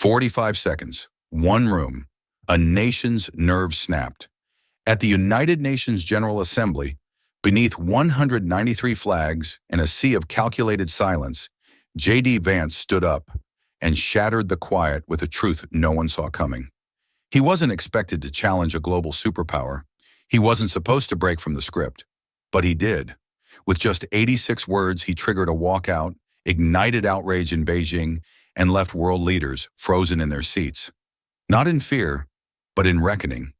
45 seconds, one room, a nation's nerve snapped. At the United Nations General Assembly, beneath 193 flags and a sea of calculated silence, J.D. Vance stood up and shattered the quiet with a truth no one saw coming. He wasn't expected to challenge a global superpower. He wasn't supposed to break from the script, but he did. With just 86 words, he triggered a walkout, ignited outrage in Beijing, and left world leaders frozen in their seats. Not in fear, but in reckoning.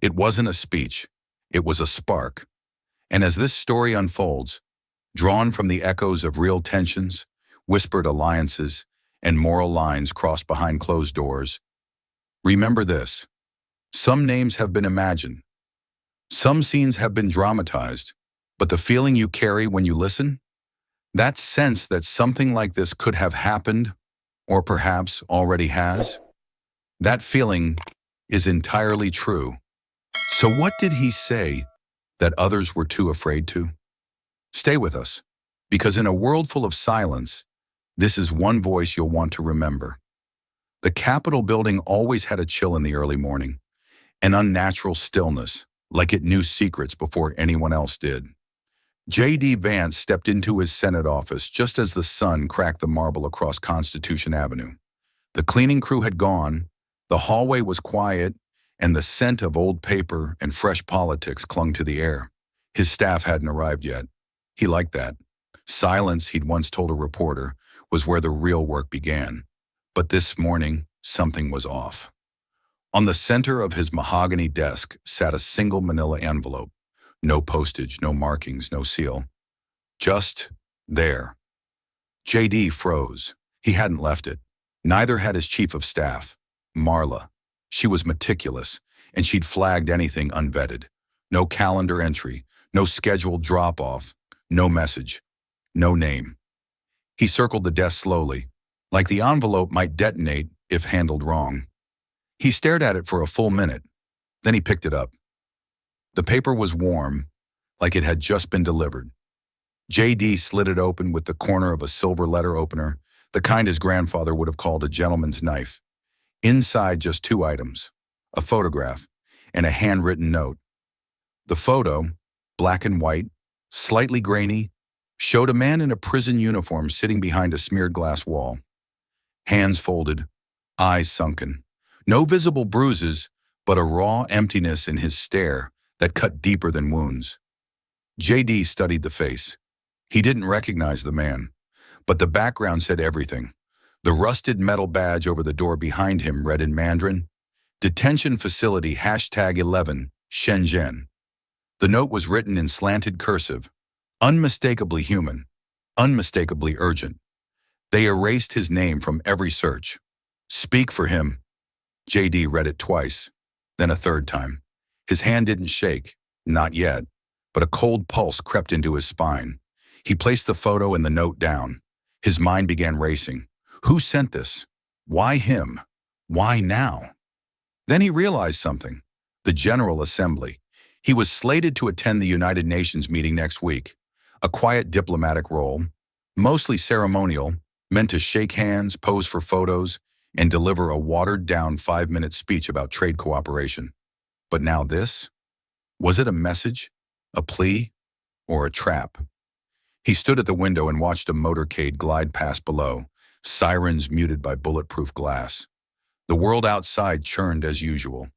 It wasn't a speech. It was a spark. And as this story unfolds, drawn from the echoes of real tensions, whispered alliances, and moral lines crossed behind closed doors, remember this: some names have been imagined. Some scenes have been dramatized, but the feeling you carry when you listen? That sense that something like this could have happened, or perhaps already has? That feeling is entirely true. So what did he say that others were too afraid to? Stay with us, because in a world full of silence, this is one voice you'll want to remember. The Capitol building always had a chill in the early morning, an unnatural stillness, like it knew secrets before anyone else did. J.D. Vance stepped into his Senate office just as the sun cracked the marble across Constitution Avenue. The cleaning crew had gone, the hallway was quiet, and the scent of old paper and fresh politics clung to the air. His staff hadn't arrived yet. He liked that. Silence, he'd once told a reporter, was where the real work began. But this morning, something was off. On the center of his mahogany desk sat a single manila envelope. No postage, no markings, no seal. Just there. J.D. froze. He hadn't left it. Neither had his chief of staff, Marla. She was meticulous, and she'd flagged anything unvetted. No calendar entry, no scheduled drop-off, no message, no name. He circled the desk slowly, like the envelope might detonate if handled wrong. He stared at it for a full minute, then he picked it up. The paper was warm, like it had just been delivered. J.D. slid it open with the corner of a silver letter opener, the kind his grandfather would have called a gentleman's knife. Inside, just two items: a photograph and a handwritten note. The photo, black and white, slightly grainy, showed a man in a prison uniform sitting behind a smeared glass wall. Hands folded, eyes sunken. No visible bruises, but a raw emptiness in his stare that cut deeper than wounds. J.D. studied the face. He didn't recognize the man, but the background said everything. The rusted metal badge over the door behind him read in Mandarin, "Detention Facility #11, Shenzhen." The note was written in slanted cursive, unmistakably human, unmistakably urgent. They erased his name from every search. "Speak for him." J.D. read it twice, then a third time. His hand didn't shake, not yet, but a cold pulse crept into his spine. He placed the photo and the note down. His mind began racing. Who sent this? Why him? Why now? Then he realized something. The General Assembly. He was slated to attend the United Nations meeting next week. A quiet diplomatic role, mostly ceremonial, meant to shake hands, pose for photos, and deliver a watered-down 5-minute speech about trade cooperation. But now this? Was it a message, a plea, or a trap? He stood at the window and watched a motorcade glide past below, sirens muted by bulletproof glass. The world outside churned as usual.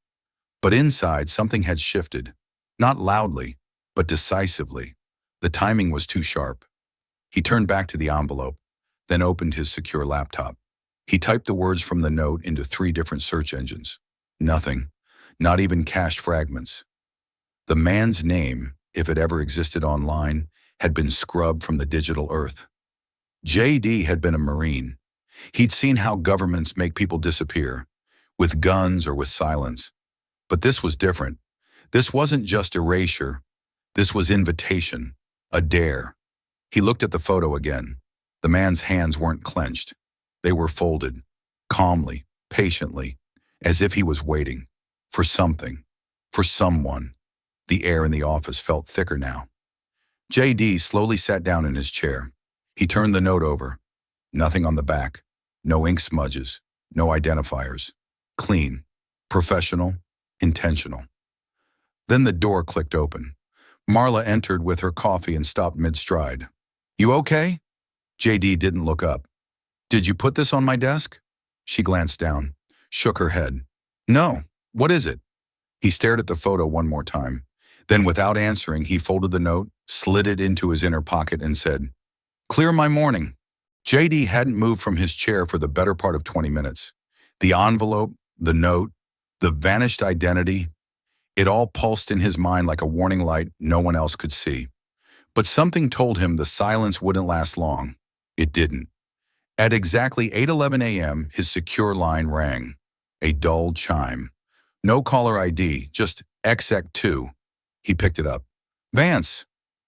But inside, something had shifted. Not loudly, but decisively. The timing was too sharp. He turned back to the envelope, then opened his secure laptop. He typed the words from the note into 3 different search engines. Nothing, not even cached fragments. The man's name, if it ever existed online, had been scrubbed from the digital earth. J.D. had been a Marine. He'd seen how governments make people disappear, with guns or with silence. But this was different. This wasn't just erasure. This was invitation, a dare. He looked at the photo again. The man's hands weren't clenched. They were folded, calmly, patiently, as if he was waiting for something, for someone. The air in the office felt thicker now. J.D. slowly sat down in his chair. He turned the note over. Nothing on the back. No ink smudges. no identifiers. Clean, professional, intentional. Then the door clicked open. Marla entered with her coffee and stopped mid-stride. "You okay?" JD didn't look up. "Did you put this on my desk?" She glanced down, shook her head. "No. What is it?" He stared at the photo one more time. Then, without answering, he folded the note, slid it into his inner pocket, and said, "Clear my morning." JD hadn't moved from his chair for the better part of 20 minutes. The envelope, the note, the vanished identity, it all pulsed in his mind like a warning light no one else could see. But something told him the silence wouldn't last long. It didn't. At exactly 8:11 a.m., his secure line rang. A dull chime. No caller ID, just exec2. He picked it up. "Vance."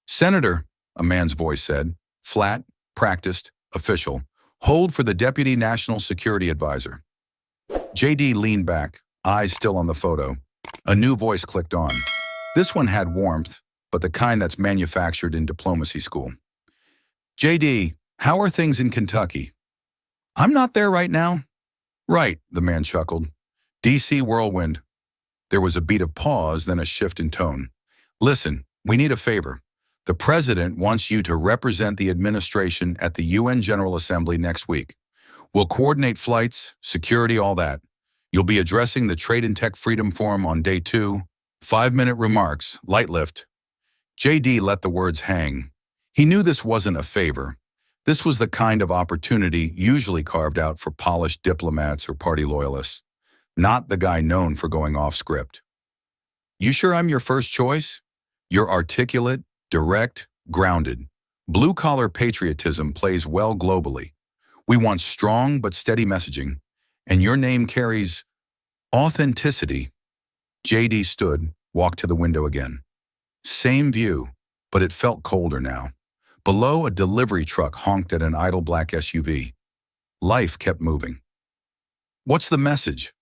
"Senator," a man's voice said. Flat, practiced, official. "Hold for the Deputy National Security Advisor." JD leaned back, eyes still on the photo. A new voice clicked on. This one had warmth, but the kind that's manufactured in diplomacy school. "JD, how are things in Kentucky?" "I'm not there right now." "Right," the man chuckled. "DC whirlwind." There was a beat of pause, then a shift in tone. "Listen, we need a favor. The president wants you to represent the administration at the UN General Assembly next week. We'll coordinate flights, security, all that. You'll be addressing the Trade and Tech Freedom Forum on day 2. 5-minute remarks, light lift." JD let the words hang. He knew this wasn't a favor. This was the kind of opportunity usually carved out for polished diplomats or party loyalists, not the guy known for going off script. "You sure I'm your first choice? You're articulate, direct, grounded. Blue-collar patriotism plays well globally. We want strong but steady messaging, and your name carries authenticity." JD stood, walked to the window again. Same view, but it felt colder now. Below, a delivery truck honked at an idle black SUV. Life kept moving. "What's the message?"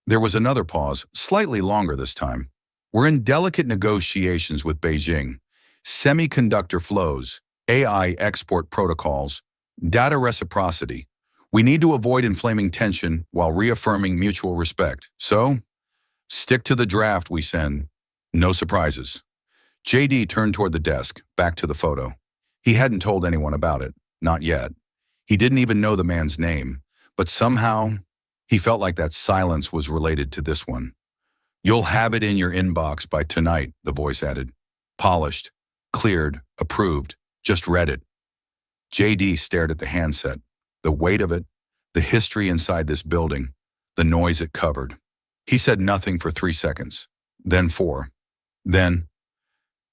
There was another pause, slightly longer this time. "We're in delicate negotiations with Beijing. Semiconductor flows, AI export protocols, data reciprocity. We need to avoid inflaming tension while reaffirming mutual respect. So, stick to the draft we send. No surprises." JD turned toward the desk, back to the photo. He hadn't told anyone about it, not yet. He didn't even know the man's name, but somehow he felt like that silence was related to this one. "You'll have it in your inbox by tonight," the voice added. "Polished, cleared, approved, just read it." JD stared at the handset, the weight of it, the history inside this building, the noise it covered. He said nothing for 3 seconds, then 4. Then,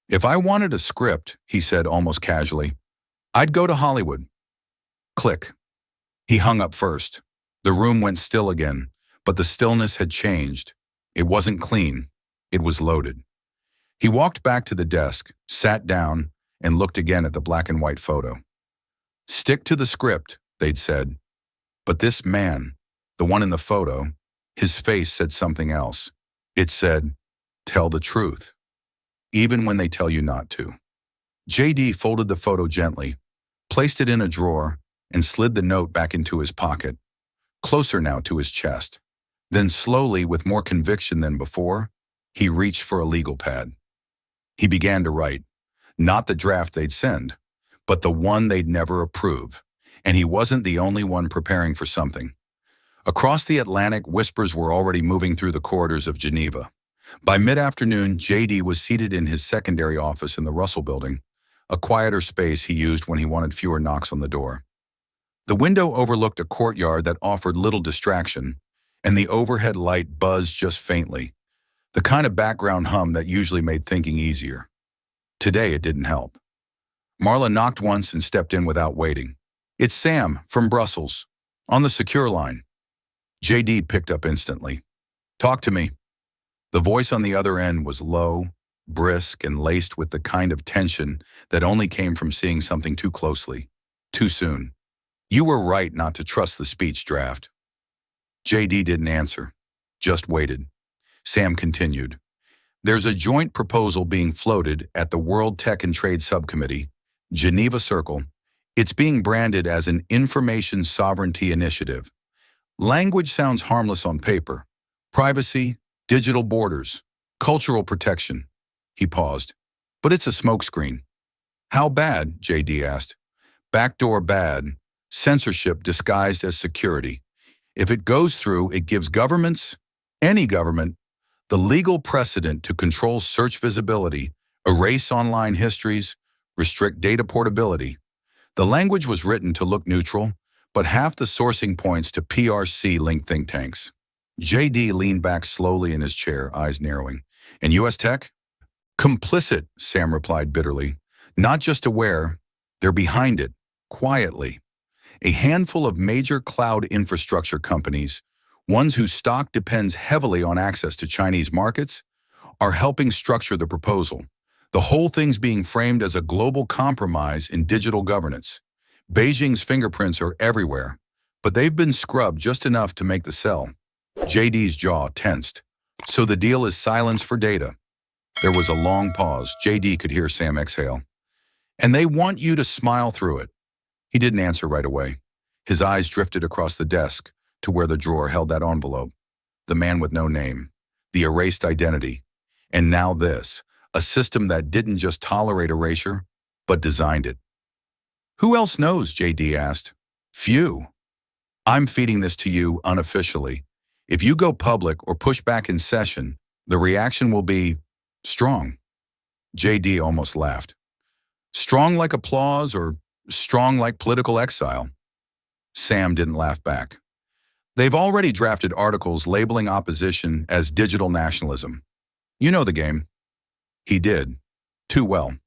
"If I wanted a script," he said almost casually, "I'd go to Hollywood." Click. He hung up first. The room went still again, but the stillness had changed. It wasn't clean. It was loaded. He walked back to the desk, sat down, and looked again at the black and white photo. Stick to the script, they'd said. But this man, the one in the photo, his face said something else. It said, "Tell the truth, even when they tell you not to." JD folded the photo gently, placed it in a drawer, and slid the note back into his pocket, closer now to his chest. Then slowly, with more conviction than before, he reached for a legal pad. He began to write, not the draft they'd send, but the one they'd never approve. And he wasn't the only one preparing for something. Across the Atlantic, whispers were already moving through the corridors of Geneva. By mid-afternoon, JD was seated in his secondary office in the Russell Building, a quieter space he used when he wanted fewer knocks on the door. The window overlooked a courtyard that offered little distraction, and the overhead light buzzed just faintly, the kind of background hum that usually made thinking easier. Today, it didn't help. Marla knocked once and stepped in without waiting. "It's Sam, from Brussels, on the secure line." JD picked up instantly. "Talk to me." The voice on the other end was low, brisk, and laced with the kind of tension that only came from seeing something too closely, too soon. "You were right not to trust the speech draft." JD didn't answer, just waited. Sam continued. "There's a joint proposal being floated at the World Tech and Trade Subcommittee, Geneva Circle. It's being branded as an information sovereignty initiative. Language sounds harmless on paper. Privacy, digital borders, cultural protection. He paused. But it's a smokescreen. How bad? JD asked. Backdoor bad. Censorship disguised as security. If it goes through, it gives governments, any government, the legal precedent to control search visibility, erase online histories, restrict data portability. The language was written to look neutral, but half the sourcing points to PRC-linked think tanks. JD leaned back slowly in his chair, eyes narrowing. And US Tech? Complicit, Sam replied bitterly. Not just aware, they're behind it, quietly. A handful of major cloud infrastructure companies, ones whose stock depends heavily on access to Chinese markets, are helping structure the proposal. The whole thing's being framed as a global compromise in digital governance. Beijing's fingerprints are everywhere, but they've been scrubbed just enough to make the sell. JD's jaw tensed. So the deal is silence for data. There was a long pause. JD could hear Sam exhale. And they want you to smile through it. He didn't answer right away. His eyes drifted across the desk to where the drawer held that envelope. The man with no name. The erased identity. And now this, a system that didn't just tolerate erasure, but designed it. Who else knows? JD asked. Few. I'm feeding this to you unofficially. If you go public or push back in session, the reaction will be strong. JD almost laughed. Strong like applause or strong like political exile? Sam didn't laugh back. They've already drafted articles labeling opposition as digital nationalism. You know the game. He did. Too well.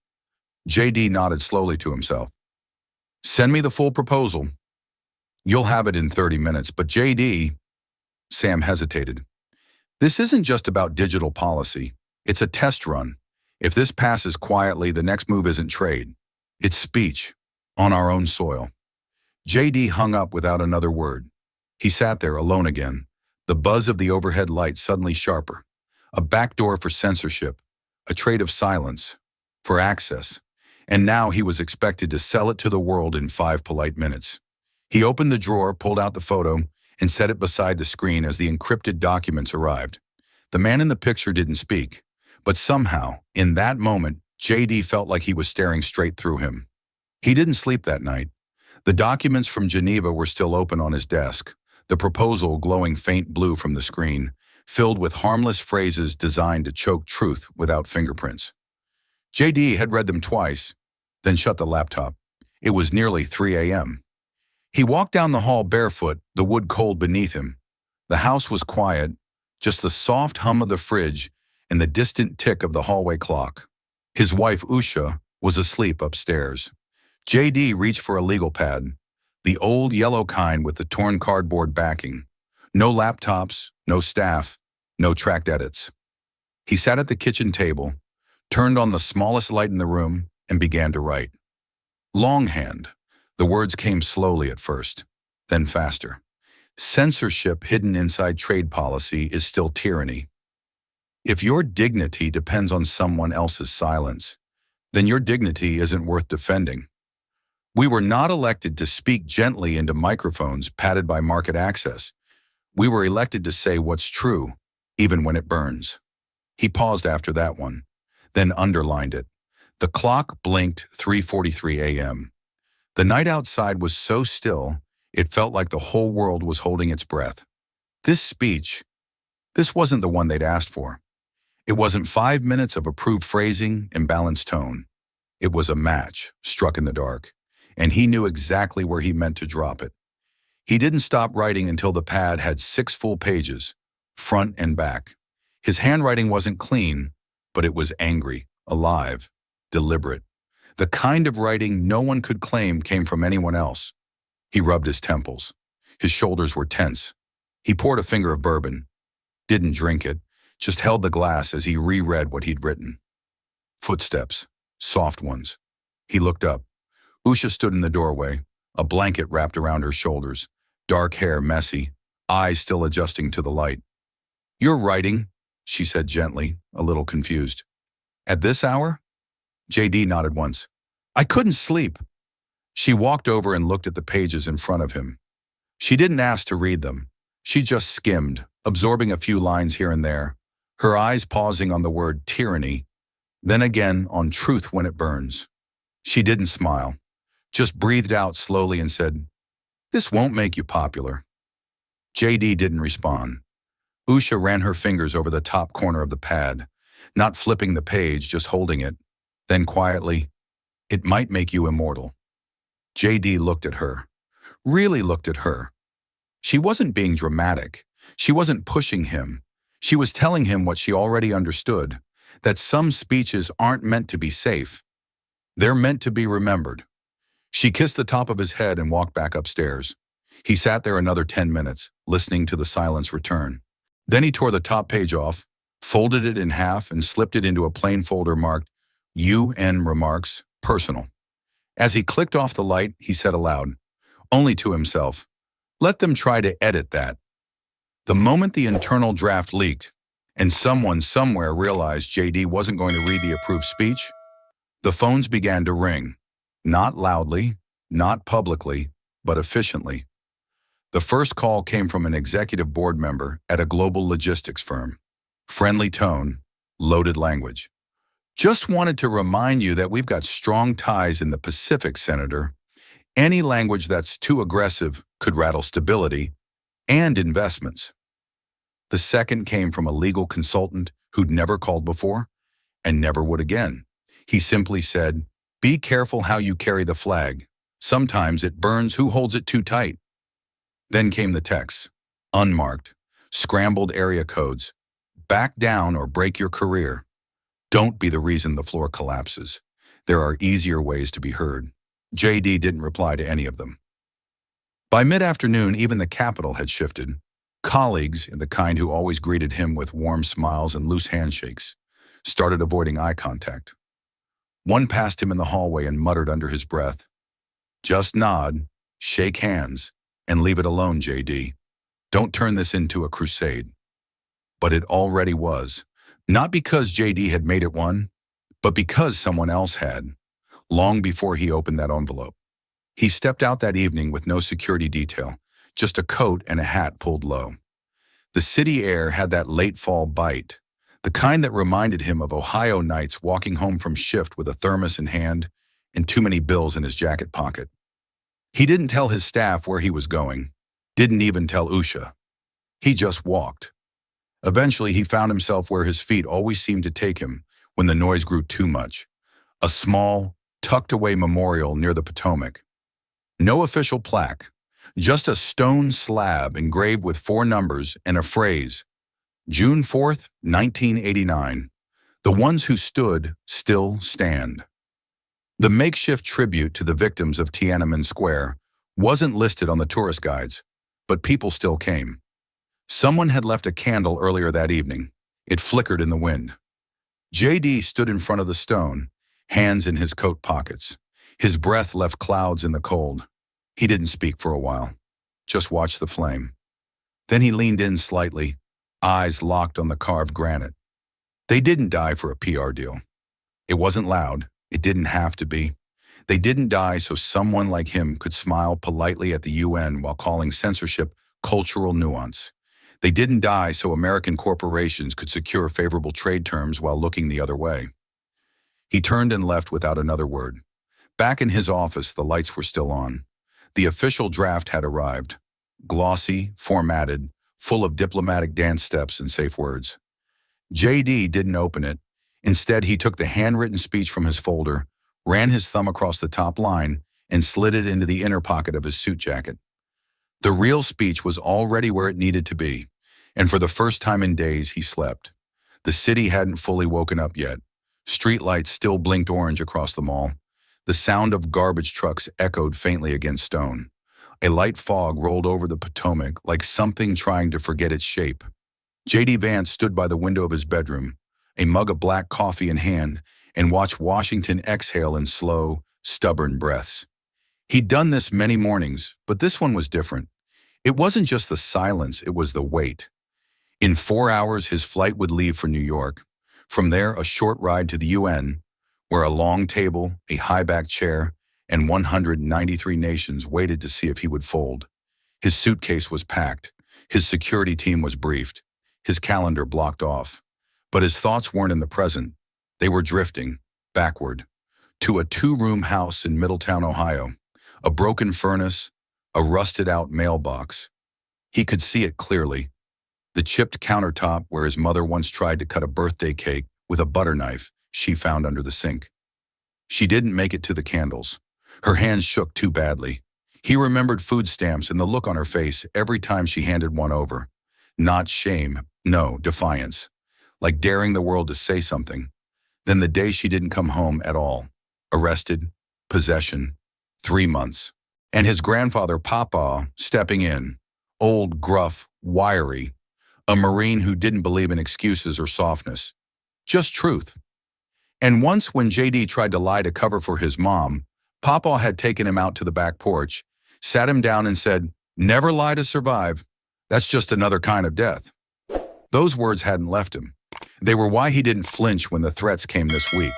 JD nodded slowly to himself. Send me the full proposal. You'll have it in 30 minutes, but JD, Sam hesitated. This isn't just about digital policy. It's a test run. If this passes quietly, the next move isn't trade. It's speech, on our own soil. JD hung up without another word. He sat there alone again, the buzz of the overhead light suddenly sharper. A backdoor for censorship, a trade of silence, for access. And now he was expected to sell it to the world in 5 polite minutes. He opened the drawer, pulled out the photo, and set it beside the screen as the encrypted documents arrived. The man in the picture didn't speak, but somehow, in that moment, JD felt like he was staring straight through him. He didn't sleep that night. The documents from Geneva were still open on his desk, the proposal glowing faint blue from the screen, filled with harmless phrases designed to choke truth without fingerprints. JD had read them twice, then shut the laptop. It was nearly 3 a.m. He walked down the hall barefoot, the wood cold beneath him. The house was quiet, just the soft hum of the fridge and the distant tick of the hallway clock. His wife, Usha, was asleep upstairs. JD reached for a legal pad, the old yellow kind with the torn cardboard backing. No laptops, no staff, no tracked edits. He sat at the kitchen table, turned on the smallest light in the room, and began to write. Longhand. The words came slowly at first, then faster. Censorship hidden inside trade policy is still tyranny. If your dignity depends on someone else's silence, then your dignity isn't worth defending. We were not elected to speak gently into microphones padded by market access. We were elected to say what's true, even when it burns. He paused after that one, then underlined it. The clock blinked 3:43 a.m. The night outside was so still, it felt like the whole world was holding its breath. This speech, this wasn't the one they'd asked for. It wasn't 5 minutes of approved phrasing and balanced tone. It was a match, struck in the dark, and he knew exactly where he meant to drop it. He didn't stop writing until the pad had 6 full pages, front and back. His handwriting wasn't clean, but it was angry, alive, deliberate. The kind of writing no one could claim came from anyone else. He rubbed his temples. His shoulders were tense. He poured a finger of bourbon, didn't drink it, just held the glass as he reread what he'd written. Footsteps, soft ones. He looked up. Usha stood in the doorway, a blanket wrapped around her shoulders, dark hair messy, eyes still adjusting to the light. You're writing, she said gently, a little confused. At this hour? JD nodded once. I couldn't sleep. She walked over and looked at the pages in front of him. She didn't ask to read them. She just skimmed, absorbing a few lines here and there, her eyes pausing on the word tyranny, then again on truth when it burns. She didn't smile, just breathed out slowly and said, "This won't make you popular." JD didn't respond. Usha ran her fingers over the top corner of the pad, not flipping the page, just holding it. Then quietly, "It might make you immortal." JD looked at her, really looked at her. She wasn't being dramatic. She wasn't pushing him. She was telling him what she already understood, that some speeches aren't meant to be safe. They're meant to be remembered. She kissed the top of his head and walked back upstairs. He sat there another 10 minutes, listening to the silence return. Then he tore the top page off, folded it in half, and slipped it into a plain folder marked UN Remarks, Personal. As he clicked off the light, he said aloud, only to himself, "Let them try to edit that." The moment the internal draft leaked, and someone somewhere realized JD wasn't going to read the approved speech, the phones began to ring. Not loudly, not publicly, but efficiently. The first call came from an executive board member at a global logistics firm. Friendly tone, loaded language. "Just wanted to remind you that we've got strong ties in the Pacific, Senator. Any language that's too aggressive could rattle stability and investments." The second came from a legal consultant who'd never called before and never would again. He simply said, "Be careful how you carry the flag. Sometimes it burns who holds it too tight." Then came the texts, unmarked, scrambled area codes. "Back down or break your career. Don't be the reason the floor collapses. There are easier ways to be heard." JD didn't reply to any of them. By mid-afternoon, even the Capitol had shifted. Colleagues, the kind who always greeted him with warm smiles and loose handshakes, started avoiding eye contact. One passed him in the hallway and muttered under his breath, "Just nod, shake hands, and leave it alone, JD. Don't turn this into a crusade." But it already was. Not because JD had made it one, but because someone else had, long before he opened that envelope. He stepped out that evening with no security detail, just a coat and a hat pulled low. The city air had that late fall bite, the kind that reminded him of Ohio nights walking home from shift with a thermos in hand and too many bills in his jacket pocket. He didn't tell his staff where he was going, didn't even tell Usha. He just walked. Eventually, he found himself where his feet always seemed to take him when the noise grew too much. A small, tucked-away memorial near the Potomac. No official plaque, just a stone slab engraved with 4 numbers and a phrase, June 4th, 1989. The ones who stood still stand. The makeshift tribute to the victims of Tiananmen Square wasn't listed on the tourist guides, but people still came. Someone had left a candle earlier that evening. It flickered in the wind. JD stood in front of the stone, hands in his coat pockets. His breath left clouds in the cold. He didn't speak for a while, just watched the flame. Then he leaned in slightly, eyes locked on the carved granite. They didn't die for a PR deal. It wasn't loud. It didn't have to be. They didn't die so someone like him could smile politely at the UN while calling censorship cultural nuance. They didn't die so American corporations could secure favorable trade terms while looking the other way. He turned and left without another word. Back in his office, the lights were still on. The official draft had arrived. Glossy, formatted, full of diplomatic dance steps and safe words. JD didn't open it. Instead, he took the handwritten speech from his folder, ran his thumb across the top line, and slid it into the inner pocket of his suit jacket. The real speech was already where it needed to be, and for the first time in days, he slept. The city hadn't fully woken up yet. Streetlights still blinked orange across the mall. The sound of garbage trucks echoed faintly against stone. A light fog rolled over the Potomac like something trying to forget its shape. J.D. Vance stood by the window of his bedroom, a mug of black coffee in hand, and watched Washington exhale in slow, stubborn breaths. He'd done this many mornings, but this one was different. It wasn't just the silence, it was the weight. In 4 hours, his flight would leave for New York. From there, a short ride to the UN, where a long table, a high-backed chair, and 193 nations waited to see if he would fold. His suitcase was packed, His security team was briefed, his calendar blocked off. But his thoughts weren't in the present. They were drifting, backward, to a two-room house in Middletown, Ohio. A broken furnace, a rusted-out mailbox. He could see it clearly. The chipped countertop where his mother once tried to cut a birthday cake with a butter knife she found under the sink. She didn't make it to the candles. Her hands shook too badly. He remembered food stamps and the look on her face every time she handed one over. Not shame, no, defiance. Like daring the world to say something. Then the day she didn't come home at all. Arrested, possession, 3 months. And his grandfather, Papa, stepping in. Old, gruff, wiry. A Marine who didn't believe in excuses or softness. Just truth. And once when JD tried to lie to cover for his mom, Papa had taken him out to the back porch, sat him down and said, "Never lie to survive. That's just another kind of death." Those words hadn't left him. They were why he didn't flinch when the threats came this week,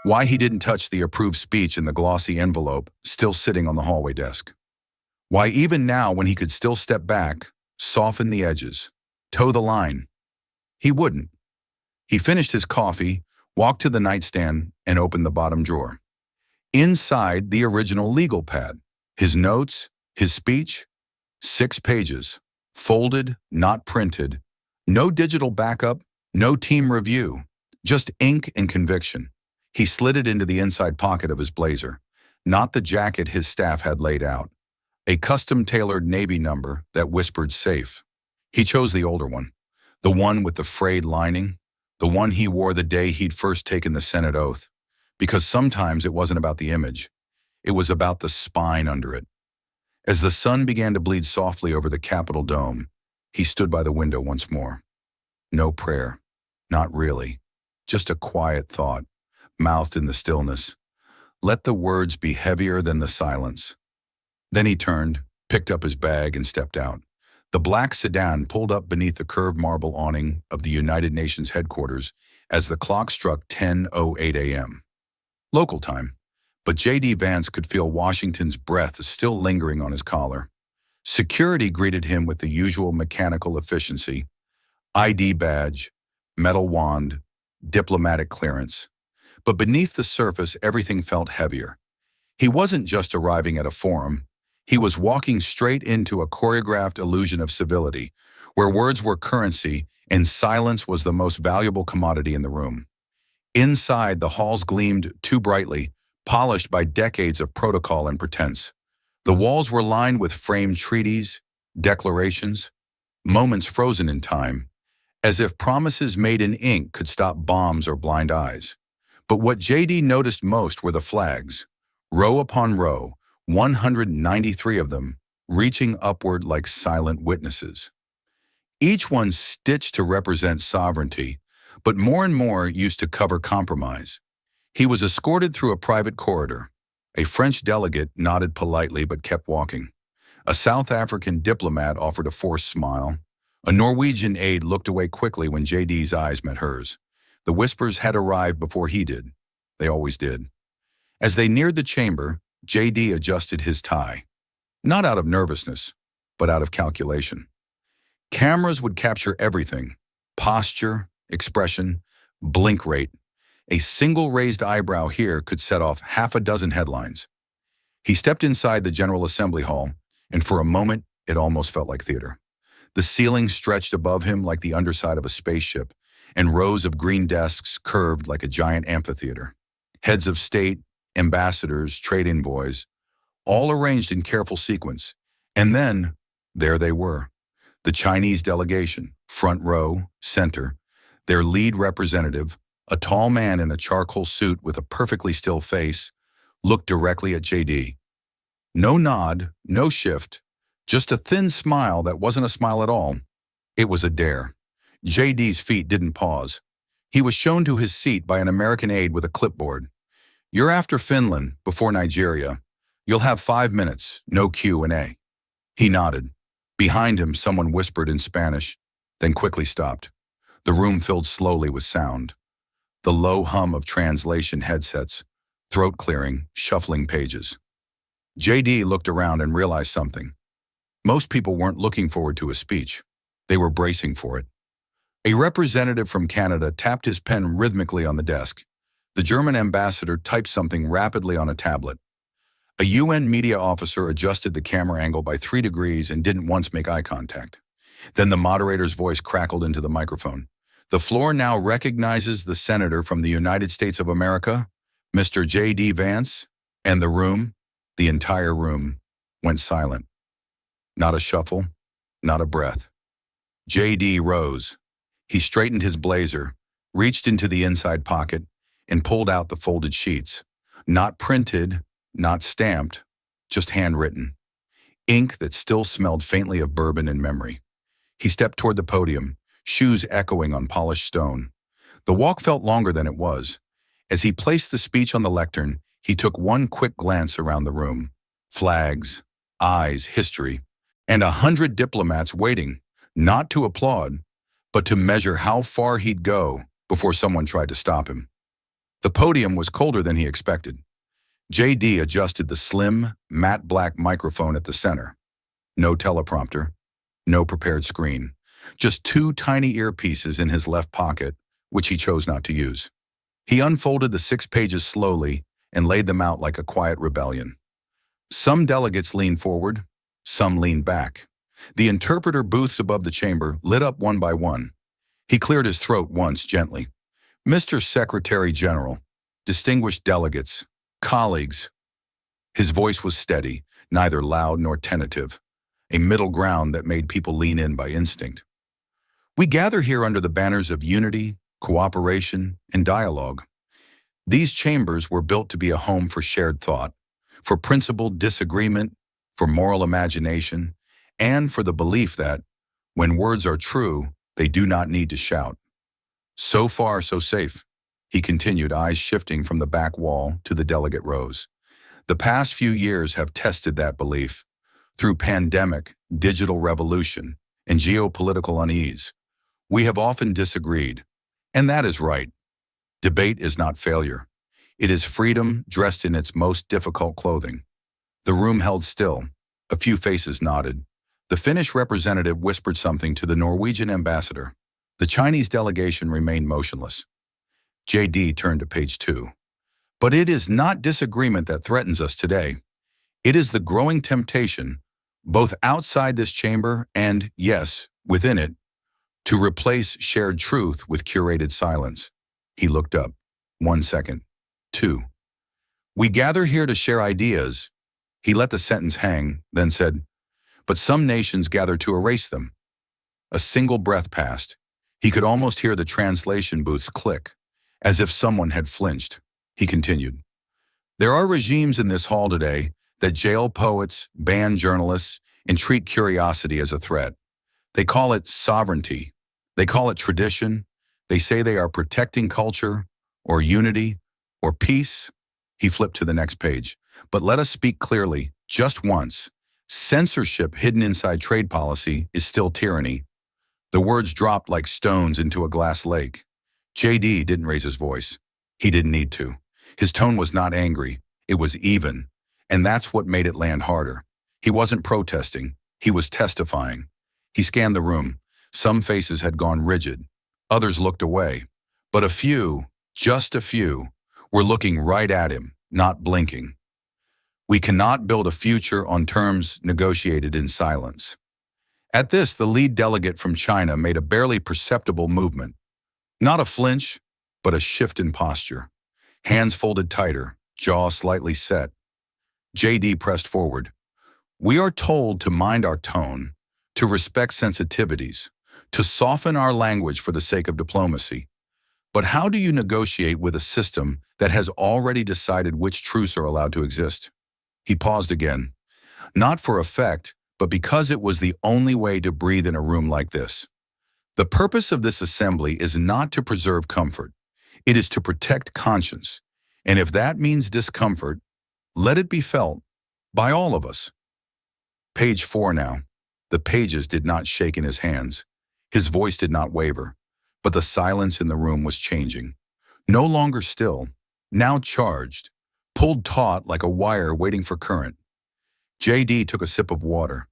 why he didn't touch the approved speech in the glossy envelope still sitting on the hallway desk. Why even now when he could still step back, soften the edges, toe the line, he wouldn't. He finished his coffee, walked to the nightstand, and opened the bottom drawer. Inside the original legal pad, his notes, his speech, 6 pages, folded, not printed, no digital backup, no team review, just ink and conviction. He slid it into the inside pocket of his blazer, not the jacket his staff had laid out. A custom-tailored Navy number that whispered safe. He chose the older one, the one with the frayed lining, the one he wore the day he'd first taken the Senate oath, because sometimes it wasn't about the image. It was about the spine under it. As the sun began to bleed softly over the Capitol dome, he stood by the window once more. No prayer. Not really. Just a quiet thought, mouthed in the stillness. Let the words be heavier than the silence. Then he turned, picked up his bag, and stepped out. The black sedan pulled up beneath the curved marble awning of the United Nations headquarters as the clock struck 10:08 a.m. Local time, but J.D. Vance could feel Washington's breath still lingering on his collar. Security greeted him with the usual mechanical efficiency, ID badge, metal wand, diplomatic clearance. But beneath the surface, everything felt heavier. He wasn't just arriving at a forum. He was walking straight into a choreographed illusion of civility, where words were currency and silence was the most valuable commodity in the room. Inside, the halls gleamed too brightly, polished by decades of protocol and pretense. The walls were lined with framed treaties, declarations, moments frozen in time, as if promises made in ink could stop bombs or blind eyes. But what JD noticed most were the flags, row upon row, 193 of them, reaching upward like silent witnesses. Each one stitched to represent sovereignty, but more and more used to cover compromise. He was escorted through a private corridor. A French delegate nodded politely but kept walking. A South African diplomat offered a forced smile. A Norwegian aide looked away quickly when JD's eyes met hers. The whispers had arrived before he did. They always did. As they neared the chamber, JD adjusted his tie. Not out of nervousness, but out of calculation. Cameras would capture everything. Posture, expression, blink rate. A single raised eyebrow here could set off half a dozen headlines. He stepped inside the General Assembly Hall, and for a moment, it almost felt like theater. The ceiling stretched above him like the underside of a spaceship, and rows of green desks curved like a giant amphitheater. Heads of state, ambassadors, trade envoys, all arranged in careful sequence. And then, there they were. The Chinese delegation, front row, center, their lead representative, a tall man in a charcoal suit with a perfectly still face, looked directly at JD. No nod, no shift, just a thin smile that wasn't a smile at all. It was a dare. JD's feet didn't pause. He was shown to his seat by an American aide with a clipboard. "You're after Finland, before Nigeria. You'll have 5 minutes, no Q&A. He nodded. Behind him, someone whispered in Spanish, then quickly stopped. The room filled slowly with sound. The low hum of translation headsets, throat clearing, shuffling pages. JD looked around and realized something. Most people weren't looking forward to a speech. They were bracing for it. A representative from Canada tapped his pen rhythmically on the desk. The German ambassador typed something rapidly on a tablet. A UN media officer adjusted the camera angle by 3 degrees and didn't once make eye contact. Then the moderator's voice crackled into the microphone. The floor now recognizes the senator from the United States of America, Mr. J.D. Vance, and the entire room, went silent. Not a shuffle, not a breath. J.D. rose. He straightened his blazer, reached into the inside pocket, and pulled out the folded sheets. Not printed, not stamped, just handwritten. Ink that still smelled faintly of bourbon and memory. He stepped toward the podium, shoes echoing on polished stone. The walk felt longer than it was. As he placed the speech on the lectern, he took one quick glance around the room. Flags, eyes, history, and 100 diplomats waiting, not to applaud, but to measure how far he'd go before someone tried to stop him. The podium was colder than he expected. J.D. adjusted the slim, matte black microphone at the center. No teleprompter, no prepared screen, just 2 tiny earpieces in his left pocket, which he chose not to use. He unfolded the 6 pages slowly and laid them out like a quiet rebellion. Some delegates leaned forward, some leaned back. The interpreter booths above the chamber lit up one by one. He cleared his throat once gently. Mr. Secretary General, distinguished delegates, colleagues. His voice was steady, neither loud nor tentative, a middle ground that made people lean in by instinct. We gather here under the banners of unity, cooperation, and dialogue. These chambers were built to be a home for shared thought, for principled disagreement, for moral imagination, and for the belief that, when words are true, they do not need to shout. So far, so safe, he continued, eyes shifting from the back wall to the delegate rows. The past few years have tested that belief. Through pandemic, digital revolution, and geopolitical unease, we have often disagreed, and that is right. Debate is not failure. It is freedom dressed in its most difficult clothing. The room held still. A few faces nodded. The Finnish representative whispered something to the Norwegian ambassador. The Chinese delegation remained motionless. J.D. turned to page 2. But it is not disagreement that threatens us today. It is the growing temptation, both outside this chamber and, yes, within it, to replace shared truth with curated silence. He looked up. 1 second. 2. We gather here to share ideas. He let the sentence hang, then said, but some nations gather to erase them. A single breath passed. He could almost hear the translation booths click, as if someone had flinched. He continued, there are regimes in this hall today that jail poets, ban journalists, and treat curiosity as a threat. They call it sovereignty. They call it tradition. They say they are protecting culture, or unity, or peace. He flipped to the next page. But let us speak clearly, just once. Censorship hidden inside trade policy is still tyranny. The words dropped like stones into a glass lake. J.D. didn't raise his voice. He didn't need to. His tone was not angry. It was even. And that's what made it land harder. He wasn't protesting. He was testifying. He scanned the room. Some faces had gone rigid. Others looked away. But a few, just a few, were looking right at him, not blinking. We cannot build a future on terms negotiated in silence. At this, the lead delegate from China made a barely perceptible movement. Not a flinch, but a shift in posture. Hands folded tighter, jaw slightly set. J.D. pressed forward. We are told to mind our tone, to respect sensitivities, to soften our language for the sake of diplomacy. But how do you negotiate with a system that has already decided which truths are allowed to exist? He paused again, not for effect, but because it was the only way to breathe in a room like this. The purpose of this assembly is not to preserve comfort. It is to protect conscience. And if that means discomfort, let it be felt by all of us. Page 4 now. The pages did not shake in his hands. His voice did not waver, but the silence in the room was changing. No longer still, now charged, pulled taut like a wire waiting for current. J.D. took a sip of water.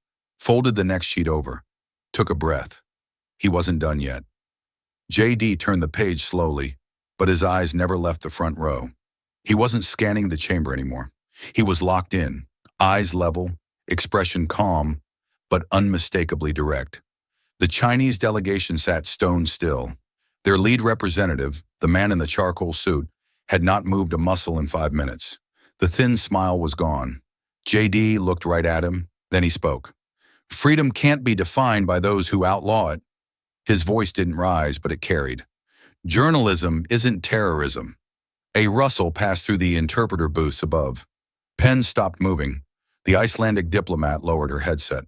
folded the next sheet over, took a breath. He wasn't done yet. JD turned the page slowly, but his eyes never left the front row. He wasn't scanning the chamber anymore. He was locked in, eyes level, expression calm, but unmistakably direct. The Chinese delegation sat stone still. Their lead representative, the man in the charcoal suit, had not moved a muscle in 5 minutes. The thin smile was gone. JD looked right at him, then he spoke. Freedom can't be defined by those who outlaw it. His voice didn't rise, but it carried. Journalism isn't terrorism. A rustle passed through the interpreter booths above. Pens stopped moving. The Icelandic diplomat lowered her headset.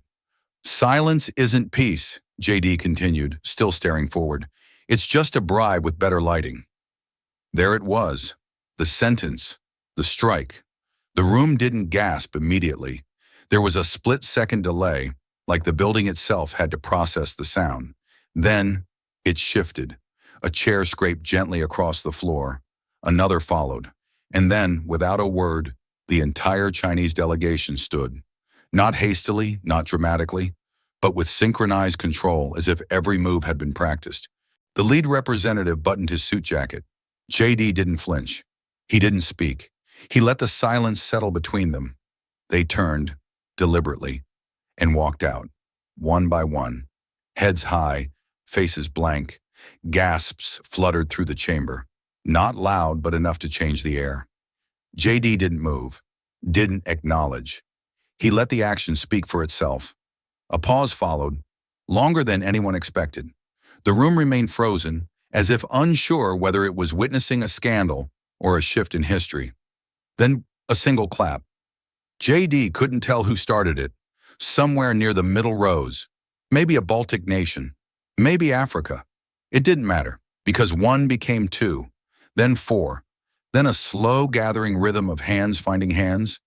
Silence isn't peace, JD continued, still staring forward. It's just a bribe with better lighting. There it was. The sentence. The strike. The room didn't gasp immediately. There was a split-second delay, like the building itself had to process the sound. Then, it shifted. A chair scraped gently across the floor. Another followed. And then, without a word, the entire Chinese delegation stood. Not hastily, not dramatically, but with synchronized control as if every move had been practiced. The lead representative buttoned his suit jacket. JD didn't flinch. He didn't speak. He let the silence settle between them. They turned, deliberately, and walked out, one by one. Heads high, faces blank. Gasps fluttered through the chamber. Not loud, but enough to change the air. JD didn't move, didn't acknowledge. He let the action speak for itself. A pause followed, longer than anyone expected. The room remained frozen, as if unsure whether it was witnessing a scandal or a shift in history. Then a single clap. JD couldn't tell who started it. Somewhere near the middle rows. Maybe a Baltic nation. Maybe Africa. It didn't matter, because one became two, then four, then a slow gathering rhythm of hands finding hands.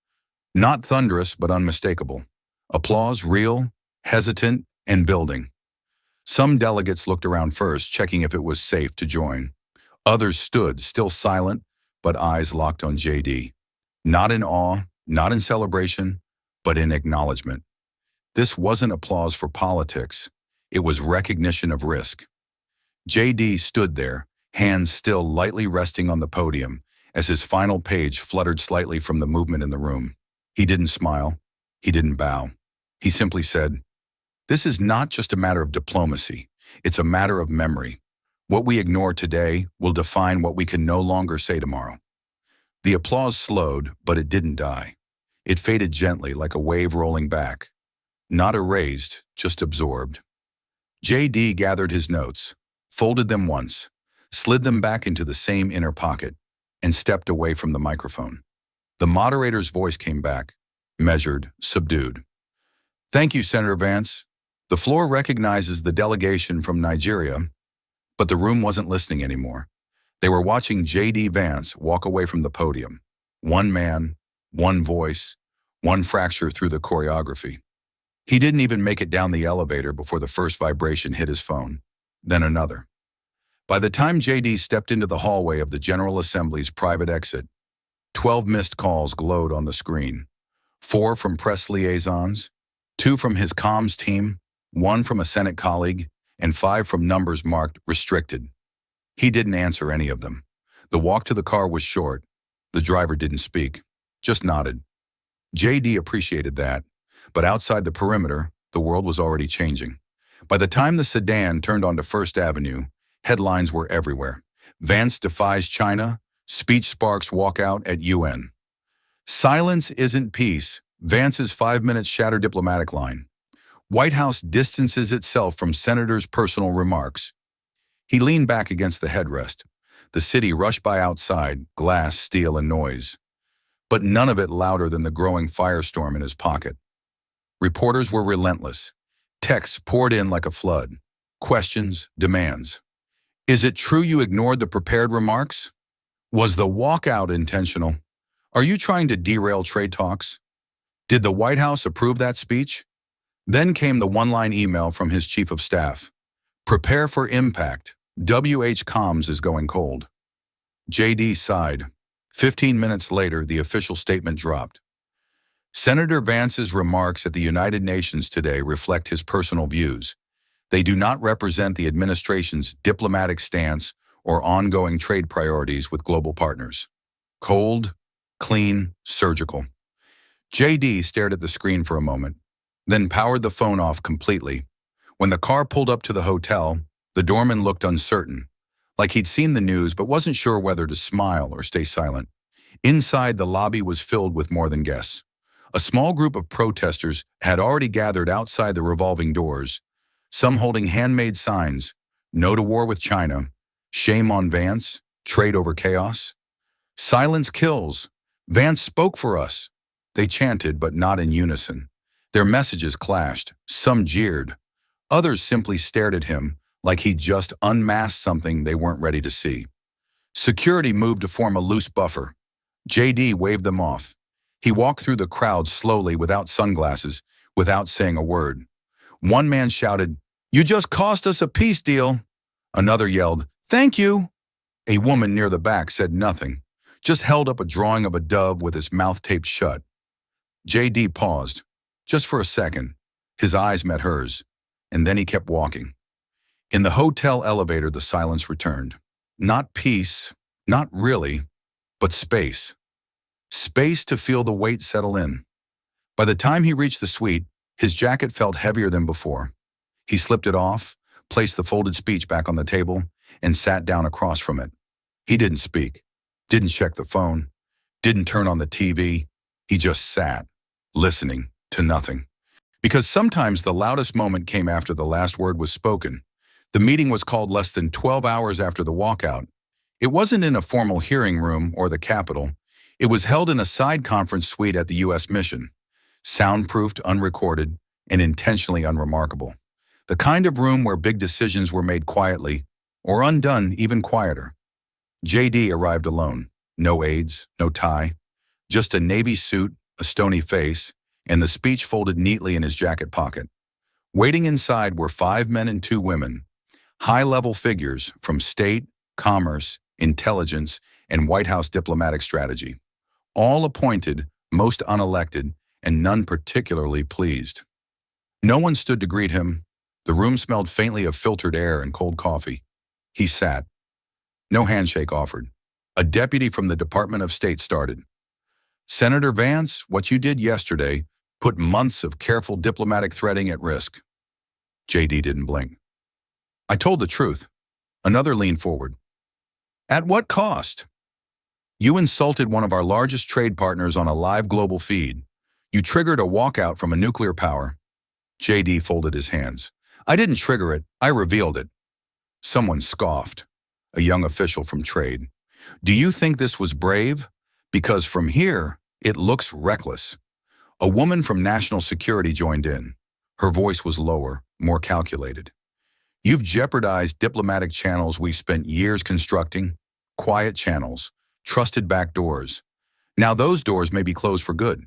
Not thunderous, but unmistakable. Applause real, hesitant, and building. Some delegates looked around first, checking if it was safe to join. Others stood, still silent, but eyes locked on JD. Not in awe, not in celebration, but in acknowledgement. This wasn't applause for politics. It was recognition of risk. JD stood there, hands still lightly resting on the podium, as his final page fluttered slightly from the movement in the room. He didn't smile. He didn't bow. He simply said, "This is not just a matter of diplomacy. It's a matter of memory. What we ignore today will define what we can no longer say tomorrow." The applause slowed, but it didn't die. It faded gently like a wave rolling back. Not erased, just absorbed. JD gathered his notes, folded them once, slid them back into the same inner pocket, and stepped away from the microphone. The moderator's voice came back, measured, subdued. "Thank you, Senator Vance. The floor recognizes the delegation from Nigeria," but the room wasn't listening anymore. They were watching JD Vance walk away from the podium. One man, one voice, one fracture through the choreography. He didn't even make it down the elevator before the first vibration hit his phone, then another. By the time JD stepped into the hallway of the General Assembly's private exit, 12 missed calls glowed on the screen. 4 from press liaisons, 2 from his comms team, 1 from a Senate colleague, and 5 from numbers marked restricted. He didn't answer any of them. The walk to the car was short. The driver didn't speak, just nodded. JD appreciated that, but outside the perimeter, the world was already changing. By the time the sedan turned onto First Avenue, headlines were everywhere. Vance defies China, speech sparks walkout at UN. Silence isn't peace, Vance's 5 minutes shatter diplomatic line. White House distances itself from senator's personal remarks. He leaned back against the headrest. The city rushed by outside, glass, steel, and noise. But none of it louder than the growing firestorm in his pocket. Reporters were relentless. Texts poured in like a flood. Questions, demands. Is it true you ignored the prepared remarks? Was the walkout intentional? Are you trying to derail trade talks? Did the White House approve that speech? Then came the one-line email from his chief of staff. Prepare for impact. WH comms is going cold. JD sighed. 15 minutes later, the official statement dropped. Senator Vance's remarks at the United Nations today reflect his personal views. They do not represent the administration's diplomatic stance or ongoing trade priorities with global partners. Cold, clean, surgical. JD stared at the screen for a moment, then powered the phone off completely. When the car pulled up to the hotel, the doorman looked uncertain, like he'd seen the news but wasn't sure whether to smile or stay silent. Inside, the lobby was filled with more than guests. A small group of protesters had already gathered outside the revolving doors, some holding handmade signs, "No to war with China," "Shame on Vance," "Trade over chaos." "Silence kills. Vance spoke for us." They chanted, but not in unison. Their messages clashed. Some jeered. Others simply stared at him like he'd just unmasked something they weren't ready to see. Security moved to form a loose buffer. JD waved them off. He walked through the crowd slowly without sunglasses, without saying a word. One man shouted, "You just cost us a peace deal." Another yelled, "Thank you." A woman near the back said nothing, just held up a drawing of a dove with its mouth taped shut. JD paused, just for a second. His eyes met hers, and then he kept walking. In the hotel elevator, the silence returned. Not peace, not really, but space. Space to feel the weight settle in. By the time he reached the suite, his jacket felt heavier than before. He slipped it off, placed the folded speech back on the table, and sat down across from it. He didn't speak, didn't check the phone, didn't turn on the TV. He just sat, listening to nothing. Because sometimes the loudest moment came after the last word was spoken. The meeting was called less than 12 hours after the walkout. It wasn't in a formal hearing room or the Capitol. It was held in a side conference suite at the U.S. mission, soundproofed, unrecorded, and intentionally unremarkable. The kind of room where big decisions were made quietly, or undone even quieter. JD arrived alone. No aides, no tie, just a navy suit, a stony face, and the speech folded neatly in his jacket pocket. Waiting inside were 5 men and 2 women, high-level figures from state, commerce, intelligence, and White House diplomatic strategy. All appointed, most unelected, and none particularly pleased. No one stood to greet him. The room smelled faintly of filtered air and cold coffee. He sat. No handshake offered. A deputy from the Department of State started. "Senator Vance, what you did yesterday put months of careful diplomatic threading at risk." JD didn't blink. "I told the truth." Another leaned forward. "At what cost?" "You insulted one of our largest trade partners on a live global feed. You triggered a walkout from a nuclear power." JD folded his hands. "I didn't trigger it, I revealed it." Someone scoffed, a young official from trade. "Do you think this was brave? Because from here, it looks reckless." A woman from national security joined in. Her voice was lower, more calculated. "You've jeopardized diplomatic channels we've spent years constructing, quiet channels, trusted back doors. Now those doors may be closed for good."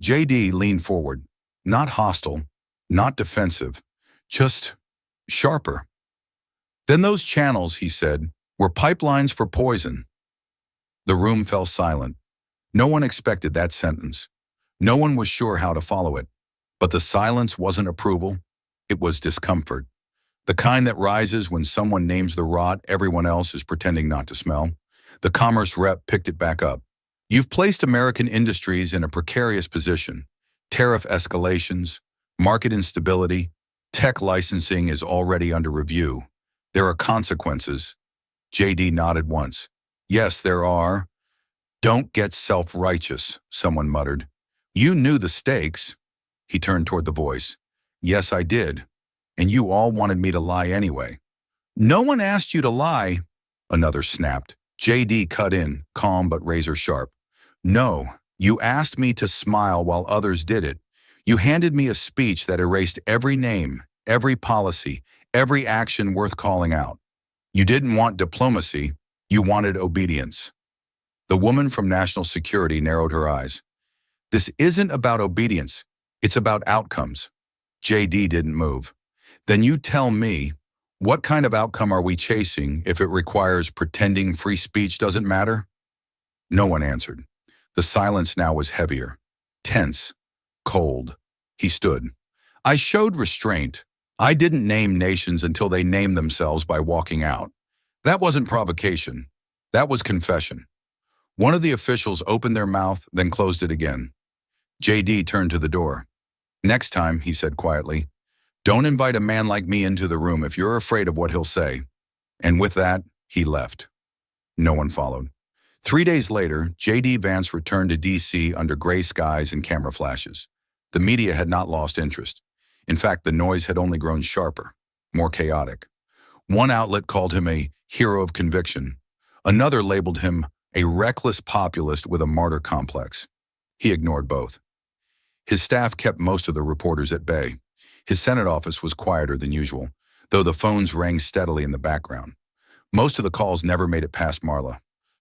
JD leaned forward, not hostile, not defensive, just sharper. "Then those channels," he said, "were pipelines for poison." The room fell silent. No one expected that sentence. No one was sure how to follow it. But the silence wasn't approval. It was discomfort. The kind that rises when someone names the rot everyone else is pretending not to smell. The commerce rep picked it back up. "You've placed American industries in a precarious position. Tariff escalations, market instability, tech licensing is already under review. There are consequences." JD nodded once. "Yes, there are." "Don't get self-righteous," someone muttered. "You knew the stakes." He turned toward the voice. "Yes, I did. And you all wanted me to lie anyway." "No one asked you to lie," another snapped. JD cut in, calm but razor sharp. "No, you asked me to smile while others did it. You handed me a speech that erased every name, every policy, every action worth calling out. You didn't want diplomacy, you wanted obedience." The woman from national security narrowed her eyes. "This isn't about obedience, it's about outcomes." JD didn't move. "Then you tell me, what kind of outcome are we chasing if it requires pretending free speech doesn't matter?" No one answered. The silence now was heavier. Tense, cold, he stood. I showed restraint. I didn't name nations until they named themselves by walking out. That wasn't provocation. That was confession. One of the officials opened their mouth, then closed it again. JD turned to the door. Next time, he said quietly, don't invite a man like me into the room if you're afraid of what he'll say. And with that, he left. No one followed. 3 days later, J.D. Vance returned to D.C. under gray skies and camera flashes. The media had not lost interest. In fact, the noise had only grown sharper, more chaotic. One outlet called him a hero of conviction. Another labeled him a reckless populist with a martyr complex. He ignored both. His staff kept most of the reporters at bay. His Senate office was quieter than usual, though the phones rang steadily in the background. Most of the calls never made it past Marla.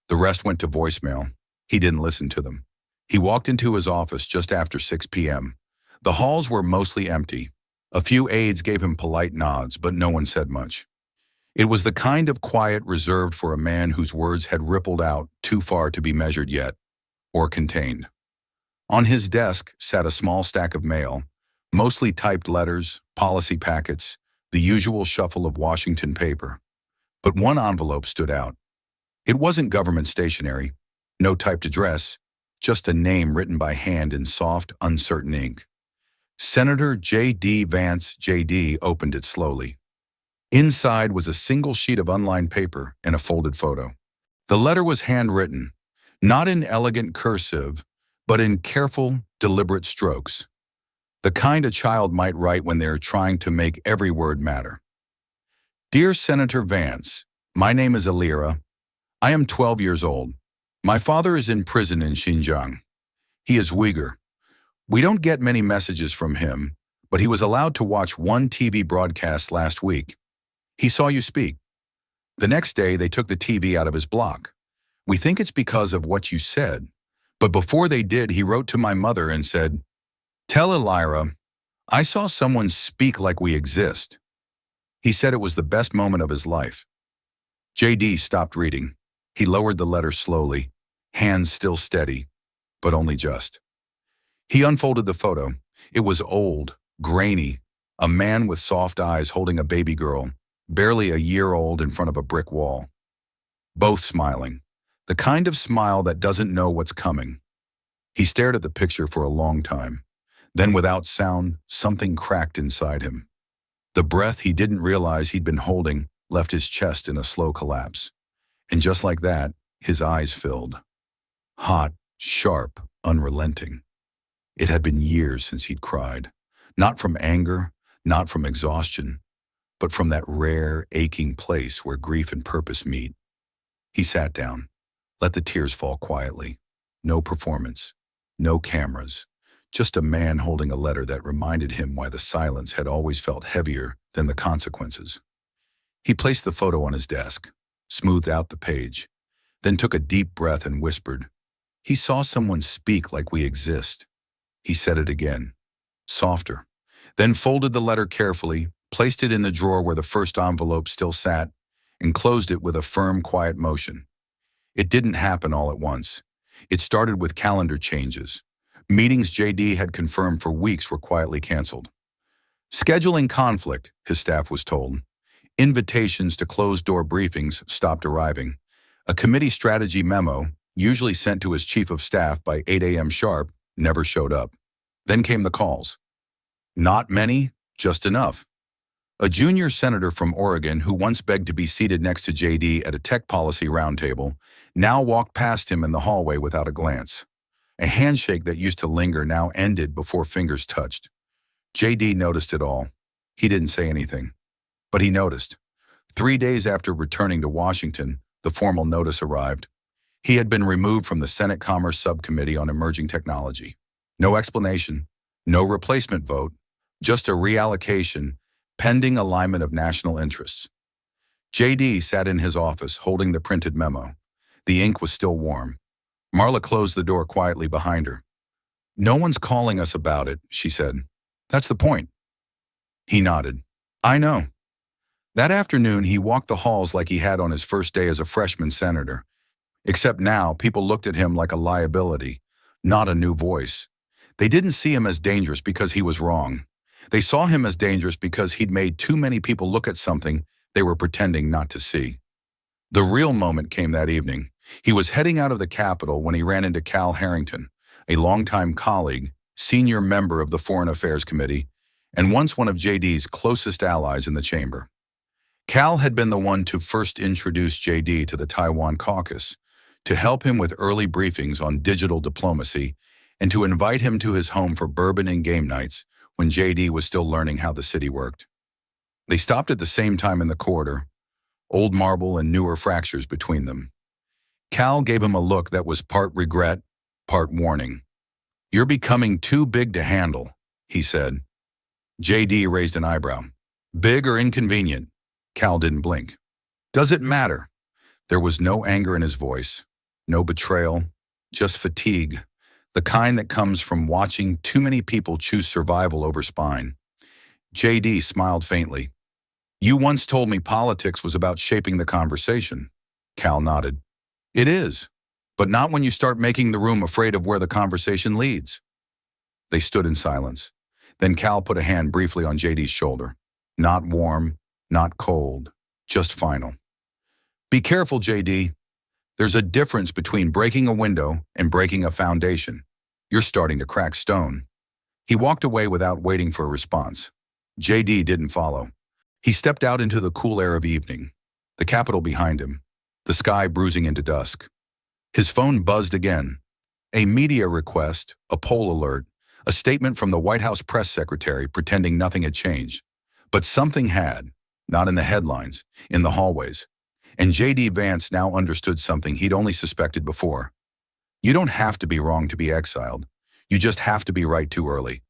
The rest went to voicemail. He didn't listen to them. He walked into his office just after 6 p.m. The halls were mostly empty. A few aides gave him polite nods, but no one said much. It was the kind of quiet reserved for a man whose words had rippled out too far to be measured yet, or contained. On his desk sat a small stack of mail, mostly typed letters, policy packets, the usual shuffle of Washington paper. But one envelope stood out. It wasn't government stationery, no typed address, just a name written by hand in soft, uncertain ink. Senator J.D. Vance, J.D. opened it slowly. Inside was a single sheet of unlined paper and a folded photo. The letter was handwritten, not in elegant cursive, but in careful, deliberate strokes. The kind a child might write when they're trying to make every word matter. Dear Senator Vance, my name is Alira. I am 12 years old. My father is in prison in Xinjiang. He is Uyghur. We don't get many messages from him, but he was allowed to watch one TV broadcast last week. He saw you speak. The next day, they took the TV out of his block. We think it's because of what you said. But before they did, he wrote to my mother and said, tell Alira, I saw someone speak like we exist. He said it was the best moment of his life. JD stopped reading. He lowered the letter slowly, hands still steady, but only just. He unfolded the photo. It was old, grainy, a man with soft eyes holding a baby girl, barely a year old in front of a brick wall. Both smiling, the kind of smile that doesn't know what's coming. He stared at the picture for a long time. Then without sound, something cracked inside him. The breath he didn't realize he'd been holding left his chest in a slow collapse. And just like that, his eyes filled. Hot, sharp, unrelenting. It had been years since he'd cried. Not from anger, not from exhaustion, but from that rare, aching place where grief and purpose meet. He sat down, let the tears fall quietly. No performance, no cameras, just a man holding a letter that reminded him why the silence had always felt heavier than the consequences. He placed the photo on his desk, smoothed out the page, then took a deep breath and whispered, he saw someone speak like we exist. He said it again, softer, then folded the letter carefully, placed it in the drawer where the first envelope still sat, and closed it with a firm, quiet motion. It didn't happen all at once. It started with calendar changes. Meetings JD had confirmed for weeks were quietly canceled. Scheduling conflict, his staff was told. Invitations to closed-door briefings stopped arriving. A committee strategy memo, usually sent to his chief of staff by 8 a.m. sharp, never showed up. Then came the calls. Not many, just enough. A junior senator from Oregon who once begged to be seated next to JD at a tech policy roundtable now walked past him in the hallway without a glance. A handshake that used to linger now ended before fingers touched. JD noticed it all. He didn't say anything. But he noticed. 3 days after returning to Washington, the formal notice arrived. He had been removed from the Senate Commerce Subcommittee on Emerging Technology. No explanation, no replacement vote, just a reallocation pending alignment of national interests. JD sat in his office holding the printed memo. The ink was still warm. Marla closed the door quietly behind her. No one's calling us about it, she said. That's the point. He nodded. I know. That afternoon, he walked the halls like he had on his first day as a freshman senator. Except now, people looked at him like a liability, not a new voice. They didn't see him as dangerous because he was wrong. They saw him as dangerous because he'd made too many people look at something they were pretending not to see. The real moment came that evening. He was heading out of the Capitol when he ran into Cal Harrington, a longtime colleague, senior member of the Foreign Affairs Committee, and once one of JD's closest allies in the chamber. Cal had been the one to first introduce JD to the Taiwan caucus, to help him with early briefings on digital diplomacy, and to invite him to his home for bourbon and game nights when JD was still learning how the city worked. They stopped at the same time in the corridor, old marble and newer fractures between them. Cal gave him a look that was part regret, part warning. "You're becoming too big to handle," he said. JD raised an eyebrow. "Big or inconvenient?" Cal didn't blink. "Does it matter?" There was no anger in his voice, no betrayal, just fatigue, the kind that comes from watching too many people choose survival over spine. JD smiled faintly. "You once told me politics was about shaping the conversation." Cal nodded. "It is, but not when you start making the room afraid of where the conversation leads." They stood in silence. Then Cal put a hand briefly on JD's shoulder. Not warm, not cold, just final. "Be careful, JD. There's a difference between breaking a window and breaking a foundation. You're starting to crack stone." He walked away without waiting for a response. JD didn't follow. He stepped out into the cool air of evening, the Capitol behind him, the sky bruising into dusk. His phone buzzed again. A media request, a poll alert, a statement from the White House press secretary pretending nothing had changed. But something had, not in the headlines, in the hallways. And J.D. Vance now understood something he'd only suspected before. You don't have to be wrong to be exiled. You just have to be right too early.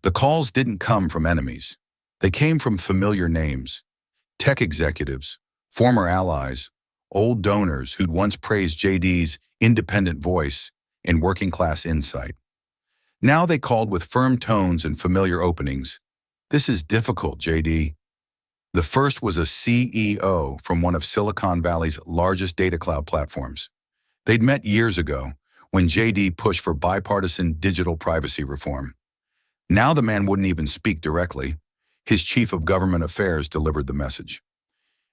The calls didn't come from enemies. They came from familiar names. Tech executives, former allies, old donors who'd once praised J.D.'s independent voice and working-class insight. Now they called with firm tones and familiar openings. "This is difficult, J.D." The first was a CEO from one of Silicon Valley's largest data cloud platforms. They'd met years ago when J.D. pushed for bipartisan digital privacy reform. Now the man wouldn't even speak directly. His chief of government affairs delivered the message.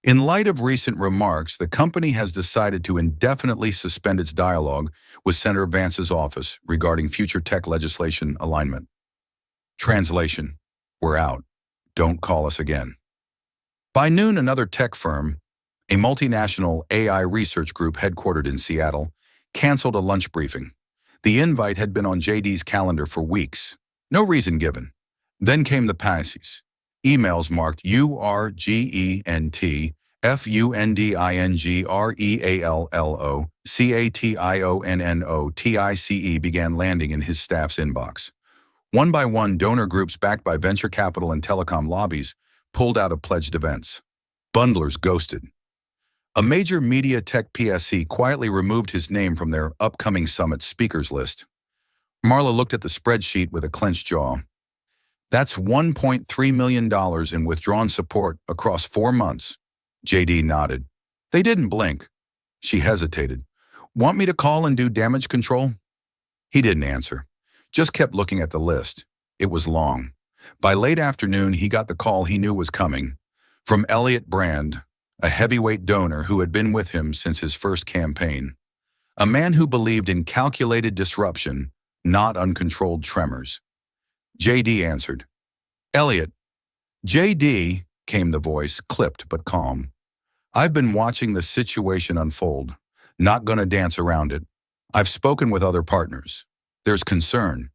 In light of recent remarks, the company has decided to indefinitely suspend its dialogue with Senator Vance's office regarding future tech legislation alignment. Translation: "We're out. Don't call us again." By noon, another tech firm, a multinational AI research group headquartered in Seattle, canceled a lunch briefing. The invite had been on JD's calendar for weeks. No reason given. Then came the passes. Emails marked URGENTFUNDINGREALLOCATIONNOTICE began landing in his staff's inbox. One by one, donor groups backed by venture capital and telecom lobbies pulled out of pledged events. Bundlers ghosted. A major media tech PSC quietly removed his name from their upcoming summit speakers list. Marla looked at the spreadsheet with a clenched jaw. "That's $1.3 million in withdrawn support across 4 months. JD nodded. They didn't blink. She hesitated. "Want me to call and do damage control?" He didn't answer, just kept looking at the list. It was long. By late afternoon, he got the call he knew was coming. From Elliot Brand, a heavyweight donor who had been with him since his first campaign. A man who believed in calculated disruption, not uncontrolled tremors. JD answered. "Elliot." "JD," came the voice, clipped but calm. "I've been watching the situation unfold. Not gonna dance around it. I've spoken with other partners. There's concern."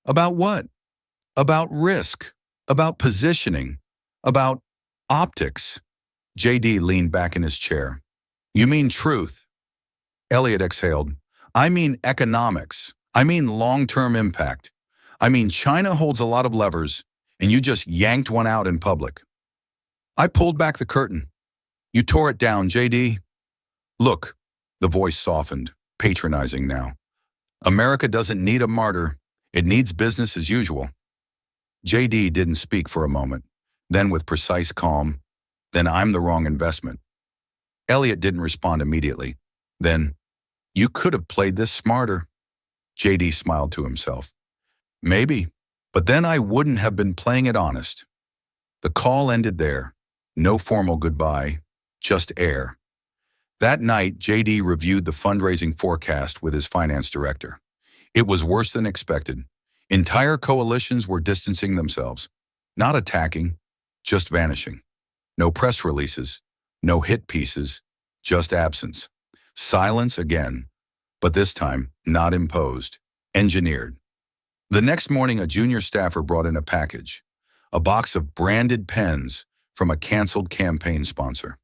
"About what?" "About risk. About positioning. About optics." JD leaned back in his chair. "You mean truth?" Elliot exhaled. "I mean economics. I mean long-term impact. I mean China holds a lot of levers, and you just yanked one out in public." "I pulled back the curtain. You tore it down, JD." "Look," the voice softened, patronizing now. "America doesn't need a martyr. It needs business as usual." JD didn't speak for a moment. Then with precise calm, "Then I'm the wrong investment." Elliot didn't respond immediately. Then, "You could have played this smarter." JD smiled to himself. Maybe. But then I wouldn't have been playing it honest. The call ended there. No formal goodbye, just air. That night, JD reviewed the fundraising forecast with his finance director. It was worse than expected. Entire coalitions were distancing themselves. Not attacking, just vanishing. No press releases, no hit pieces, just absence. Silence again, but this time not imposed, engineered. The next morning, a junior staffer brought in a package, a box of branded pens from a canceled campaign sponsor.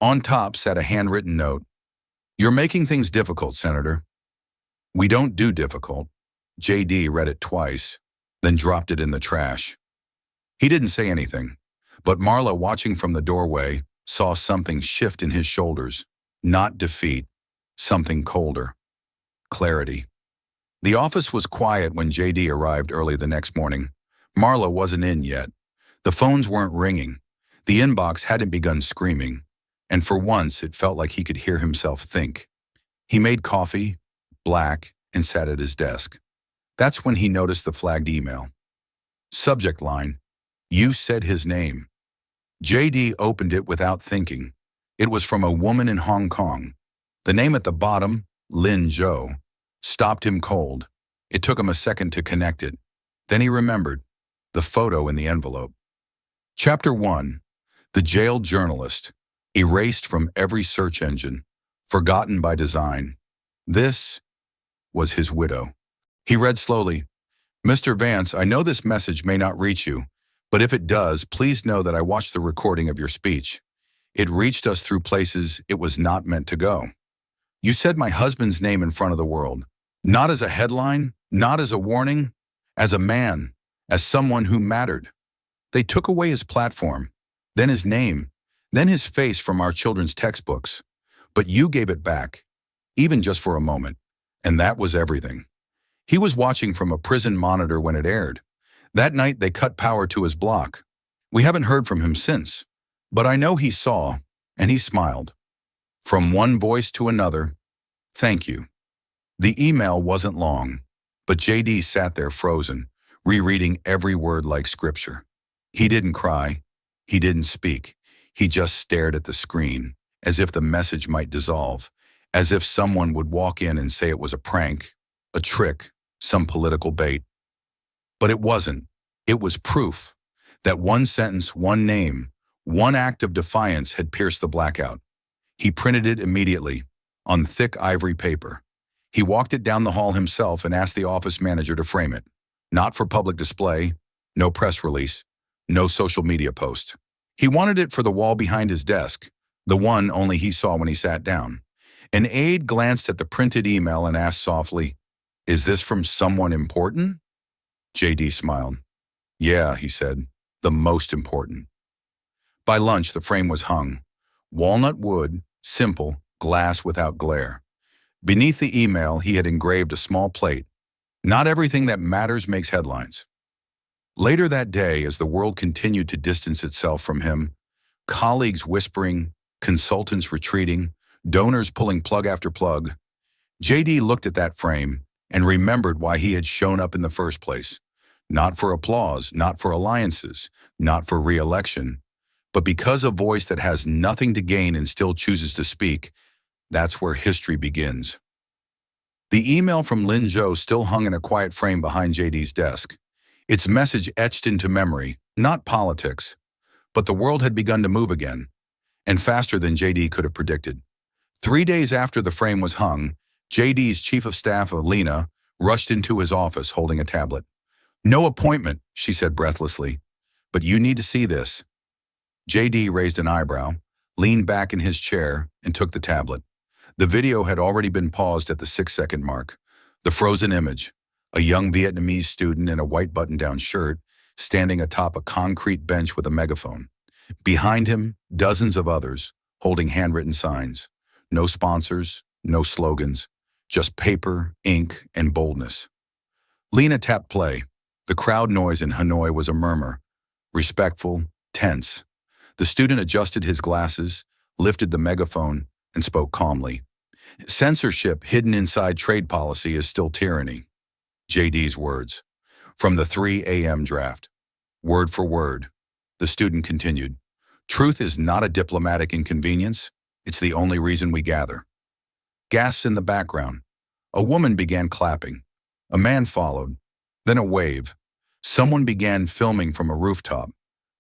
On top sat a handwritten note. "You're making things difficult, Senator." "We don't do difficult." JD read it twice, then dropped it in the trash. He didn't say anything, but Marla, watching from the doorway, saw something shift in his shoulders. Not defeat, something colder. Clarity. The office was quiet when JD arrived early the next morning. Marla wasn't in yet. The phones weren't ringing. The inbox hadn't begun screaming. And for once, it felt like he could hear himself think. He made coffee, black, and sat at his desk. That's when he noticed the flagged email. Subject line, "You said his name." JD opened it without thinking. It was from a woman in Hong Kong. The name at the bottom, Lin Zhou, stopped him cold. It took him a second to connect it. Then he remembered the photo in the envelope. Chapter 1. The Jailed Journalist, erased from every search engine, forgotten by design. This was his widow. He read slowly, "Mr. Vance, I know this message may not reach you, but if it does, please know that I watched the recording of your speech. It reached us through places it was not meant to go. You said my husband's name in front of the world, not as a headline, not as a warning, as a man, as someone who mattered. They took away his platform, then his name, then his face from our children's textbooks. But you gave it back, even just for a moment, and that was everything." He was watching from a prison monitor when it aired. That night, they cut power to his block. We haven't heard from him since, but I know he saw, and he smiled. From one voice to another, "Thank you." The email wasn't long, but JD sat there frozen, rereading every word like scripture. He didn't cry. He didn't speak. He just stared at the screen, as if the message might dissolve, as if someone would walk in and say it was a prank, a trick, some political bait. But it wasn't. It was proof that one sentence, one name, one act of defiance had pierced the blackout. He printed it immediately, on thick ivory paper. He walked it down the hall himself and asked the office manager to frame it. Not for public display, no press release, no social media post. He wanted it for the wall behind his desk, the one only he saw when he sat down. An aide glanced at the printed email and asked softly, "Is this from someone important?" JD smiled. "Yeah," he said, "the most important." By lunch, the frame was hung. Walnut wood, simple, glass without glare. Beneath the email, he had engraved a small plate. "Not everything that matters makes headlines." Later that day, as the world continued to distance itself from him, colleagues whispering, consultants retreating, donors pulling plug after plug, JD looked at that frame and remembered why he had shown up in the first place. Not for applause, not for alliances, not for re-election, but because a voice that has nothing to gain and still chooses to speak, that's where history begins. The email from Lin Zhou still hung in a quiet frame behind JD's desk. Its message etched into memory, not politics, but the world had begun to move again, and faster than JD could have predicted. 3 days after the frame was hung, JD's chief of staff, Alina, rushed into his office holding a tablet. "No appointment," she said breathlessly, "but you need to see this." JD raised an eyebrow, leaned back in his chair, and took the tablet. The video had already been paused at the 6-second mark. The frozen image, a young Vietnamese student in a white button-down shirt, standing atop a concrete bench with a megaphone. Behind him, dozens of others, holding handwritten signs. No sponsors, no slogans, just paper, ink, and boldness. Lena tapped play. The crowd noise in Hanoi was a murmur, respectful, tense. The student adjusted his glasses, lifted the megaphone, and spoke calmly. "Censorship hidden inside trade policy is still tyranny." JD's words. From the 3 a.m. draft. Word for word. The student continued. Truth is not a diplomatic inconvenience. It's the only reason we gather. Gasps in the background. A woman began clapping. A man followed. Then a wave. Someone began filming from a rooftop.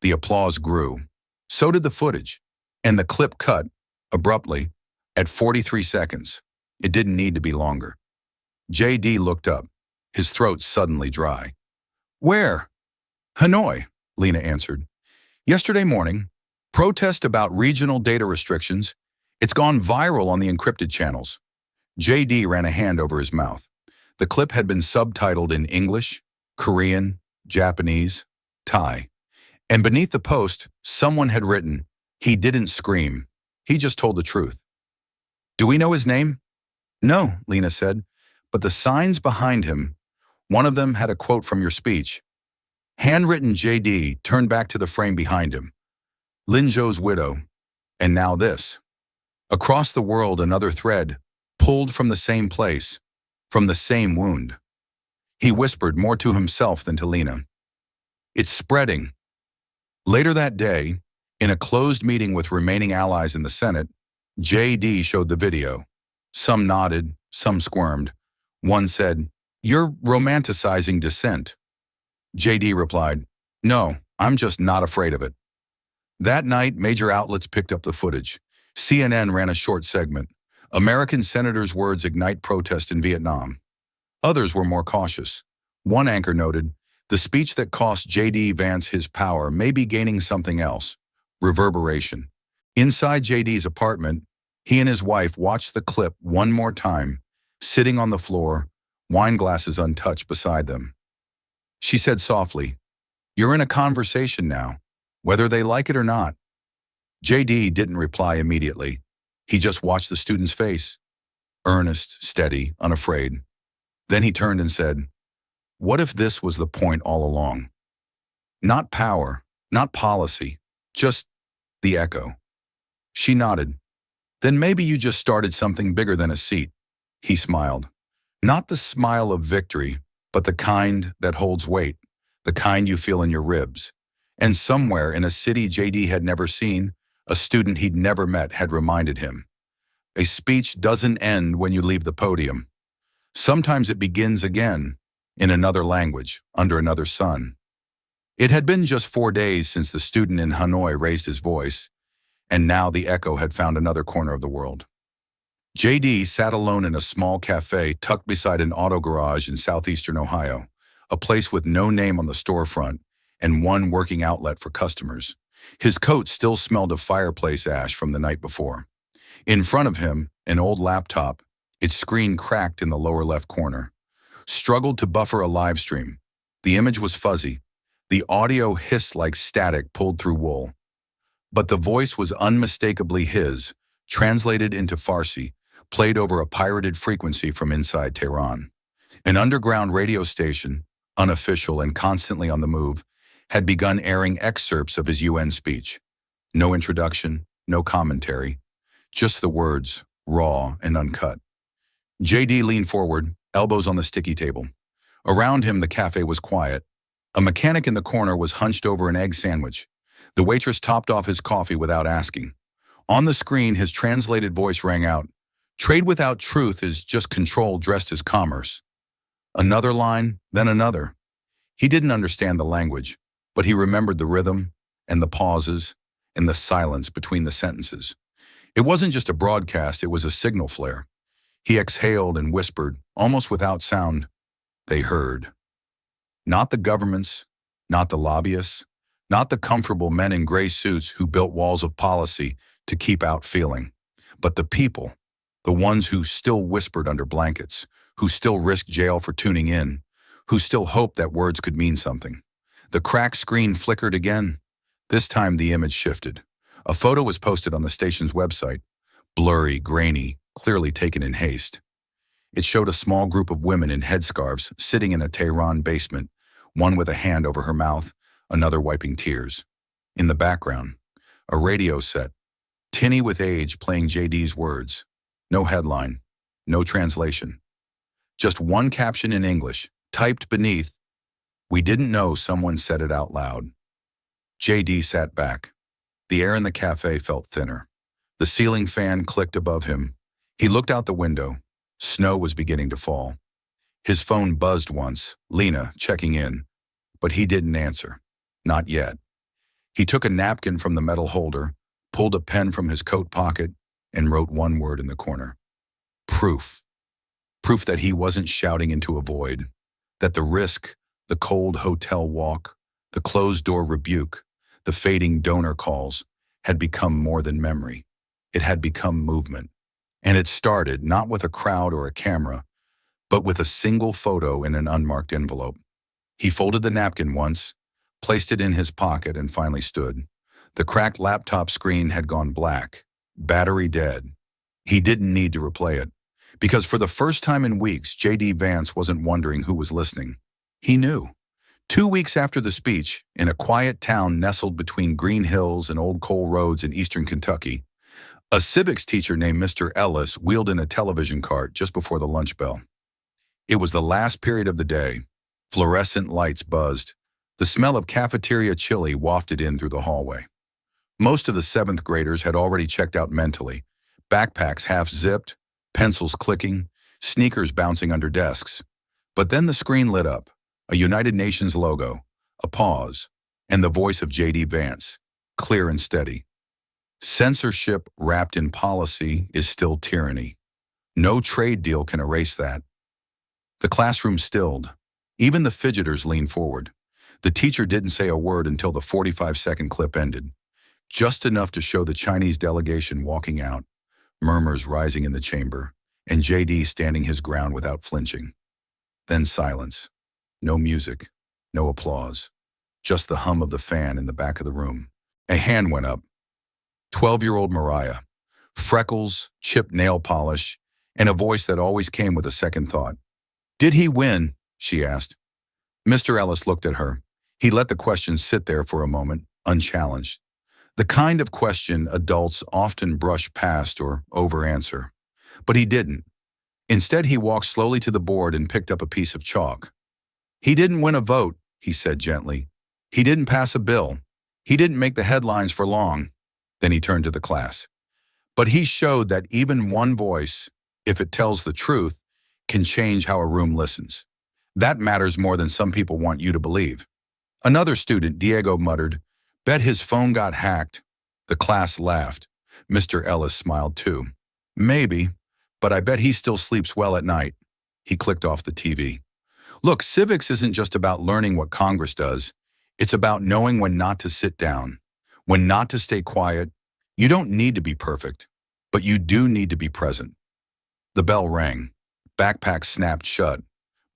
The applause grew. So did the footage. And the clip cut, abruptly, at 43 seconds. It didn't need to be longer. JD looked up, his throat suddenly dry. Where? Hanoi, Lena answered. Yesterday morning, protest about regional data restrictions. It's gone viral on the encrypted channels. JD ran a hand over his mouth. The clip had been subtitled in English, Korean, Japanese, Thai. And beneath the post, someone had written, he didn't scream. He just told the truth. Do we know his name? No, Lena said, but the signs behind him, one of them had a quote from your speech. Handwritten JD turned back to the frame behind him. Lin Zhou's widow. And now this. Across the world, another thread, pulled from the same place, from the same wound. He whispered more to himself than to Lena. It's spreading. Later that day, in a closed meeting with remaining allies in the Senate, JD showed the video. Some nodded, some squirmed. One said, "You're romanticizing dissent." JD replied, "No, I'm just not afraid of it." That night, major outlets picked up the footage. CNN ran a short segment. American senators' words ignite protest in Vietnam. Others were more cautious. One anchor noted, the speech that cost J.D. Vance his power may be gaining something else, reverberation. Inside J.D.'s apartment, he and his wife watched the clip one more time, sitting on the floor, wine glasses untouched beside them. She said softly, "You're in a conversation now, whether they like it or not." J.D. didn't reply immediately. He just watched the student's face, earnest, steady, unafraid. Then he turned and said, "What if this was the point all along? Not power, not policy, just the echo." She nodded. "Then maybe you just started something bigger than a seat." He smiled. Not the smile of victory, but the kind that holds weight, the kind you feel in your ribs. And somewhere in a city JD had never seen, a student he'd never met had reminded him. A speech doesn't end when you leave the podium. Sometimes it begins again, in another language, under another sun. It had been just 4 days since the student in Hanoi raised his voice, and now the echo had found another corner of the world. JD sat alone in a small cafe tucked beside an auto garage in southeastern Ohio, a place with no name on the storefront and one working outlet for customers. His coat still smelled of fireplace ash from the night before. In front of him, an old laptop, its screen cracked in the lower left corner, struggled to buffer a live stream. The image was fuzzy. The audio hissed like static pulled through wool. But the voice was unmistakably his, translated into Farsi, played over a pirated frequency from inside Tehran. An underground radio station, unofficial and constantly on the move, had begun airing excerpts of his UN speech. No introduction, no commentary, just the words, raw and uncut. JD leaned forward, elbows on the sticky table. Around him, the cafe was quiet. A mechanic in the corner was hunched over an egg sandwich. The waitress topped off his coffee without asking. On the screen, his translated voice rang out, "Trade without truth is just control dressed as commerce." Another line, then another. He didn't understand the language, but he remembered the rhythm and the pauses and the silence between the sentences. It wasn't just a broadcast, it was a signal flare. He exhaled and whispered, almost without sound, "They heard." Not the governments, not the lobbyists, not the comfortable men in gray suits who built walls of policy to keep out feeling, but the people, the ones who still whispered under blankets, who still risked jail for tuning in, who still hoped that words could mean something. The cracked screen flickered again. This time the image shifted. A photo was posted on the station's website, blurry, grainy, clearly taken in haste. It showed a small group of women in headscarves sitting in a Tehran basement, one with a hand over her mouth, another wiping tears. In the background, a radio set, tinny with age, playing JD's words. No headline, no translation. Just one caption in English, typed beneath, We didn't know someone said it out loud. JD sat back. The air in the cafe felt thinner. The ceiling fan clicked above him. He looked out the window. Snow was beginning to fall. His phone buzzed once, Lena checking in, but he didn't answer. Not yet. He took a napkin from the metal holder, pulled a pen from his coat pocket, and wrote one word in the corner. Proof. Proof that he wasn't shouting into a void, that the risk, the cold hotel walk, the closed-door rebuke, the fading donor calls, had become more than memory. It had become movement. And it started not with a crowd or a camera, but with a single photo in an unmarked envelope. He folded the napkin once, placed it in his pocket, and finally stood. The cracked laptop screen had gone black, battery dead. He didn't need to replay it, because for the first time in weeks, J.D. Vance wasn't wondering who was listening. He knew. 2 weeks after the speech, in a quiet town nestled between green hills and old coal roads in eastern Kentucky, a civics teacher named Mr. Ellis wheeled in a television cart just before the lunch bell. It was the last period of the day. Fluorescent lights buzzed. The smell of cafeteria chili wafted in through the hallway. Most of the 7th graders had already checked out mentally, backpacks half-zipped, pencils clicking, sneakers bouncing under desks. But then the screen lit up, a United Nations logo, a pause, and the voice of J.D. Vance, clear and steady. Censorship wrapped in policy is still tyranny. No trade deal can erase that. The classroom stilled. Even the fidgeters leaned forward. The teacher didn't say a word until the 45-second clip ended, just enough to show the Chinese delegation walking out, murmurs rising in the chamber, and J.D. standing his ground without flinching. Then silence. No music, no applause, just the hum of the fan in the back of the room. A hand went up. 12-year-old Mariah. Freckles, chipped nail polish, and a voice that always came with a second thought. Did he win? She asked. Mr. Ellis looked at her. He let the question sit there for a moment, unchallenged. The kind of question adults often brush past or over-answer. But he didn't. Instead, he walked slowly to the board and picked up a piece of chalk. He didn't win a vote, he said gently. He didn't pass a bill. He didn't make the headlines for long. Then he turned to the class. But he showed that even one voice, if it tells the truth, can change how a room listens. That matters more than some people want you to believe. Another student, Diego, muttered, Bet his phone got hacked. The class laughed. Mr. Ellis smiled too. Maybe, but I bet he still sleeps well at night. He clicked off the TV. Look, civics isn't just about learning what Congress does. It's about knowing when not to sit down, when not to stay quiet. You don't need to be perfect, but you do need to be present. The bell rang. Backpack snapped shut,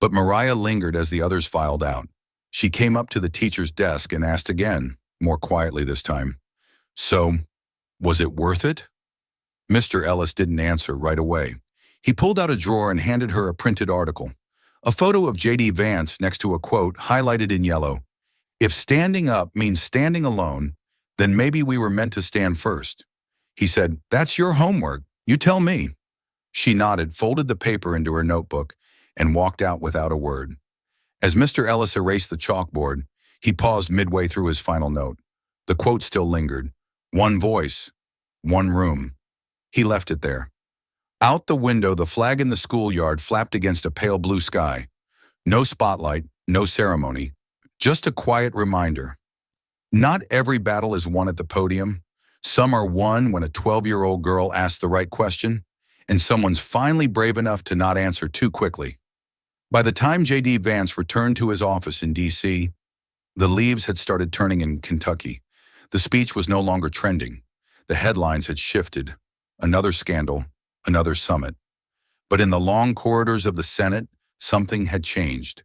but Mariah lingered as the others filed out. She came up to the teacher's desk and asked again, more quietly this time. So, was it worth it? Mr. Ellis didn't answer right away. He pulled out a drawer and handed her a printed article. A photo of J.D. Vance next to a quote highlighted in yellow. If standing up means standing alone, then maybe we were meant to stand first. He said, That's your homework. You tell me. She nodded, folded the paper into her notebook, and walked out without a word. As Mr. Ellis erased the chalkboard, he paused midway through his final note. The quote still lingered. One voice, one room. He left it there. Out the window, the flag in the schoolyard flapped against a pale blue sky. No spotlight, no ceremony, just a quiet reminder. Not every battle is won at the podium. Some are won when a 12-year-old girl asks the right question, and someone's finally brave enough to not answer too quickly. By the time J.D. Vance returned to his office in D.C., the leaves had started turning in Kentucky. The speech was no longer trending. The headlines had shifted. Another scandal, another summit. But in the long corridors of the Senate, something had changed.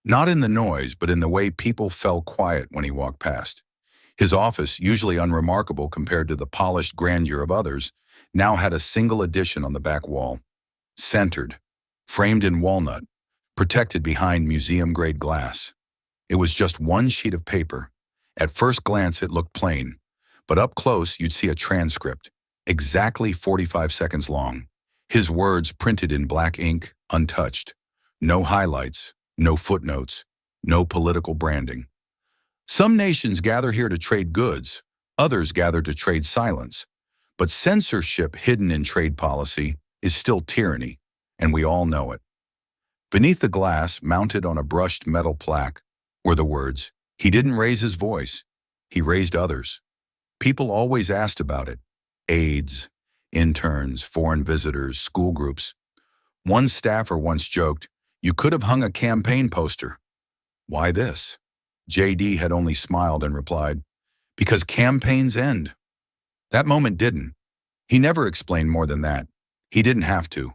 Not in the noise, but in the way people fell quiet when he walked past. His office, usually unremarkable compared to the polished grandeur of others, now had a single addition on the back wall. Centered, framed in walnut, protected behind museum-grade glass. It was just one sheet of paper. At first glance, it looked plain, but up close, you'd see a transcript, exactly 45 seconds long. His words printed in black ink, untouched. No highlights, no footnotes, no political branding. Some nations gather here to trade goods, others gather to trade silence. But censorship hidden in trade policy is still tyranny, and we all know it. Beneath the glass, mounted on a brushed metal plaque, were the words, "He didn't raise his voice, he raised others." People always asked about it. Aides, interns, foreign visitors, school groups. One staffer once joked, "You could have hung a campaign poster." Why this? JD had only smiled and replied, "Because campaigns end." That moment didn't. He never explained more than that. He didn't have to.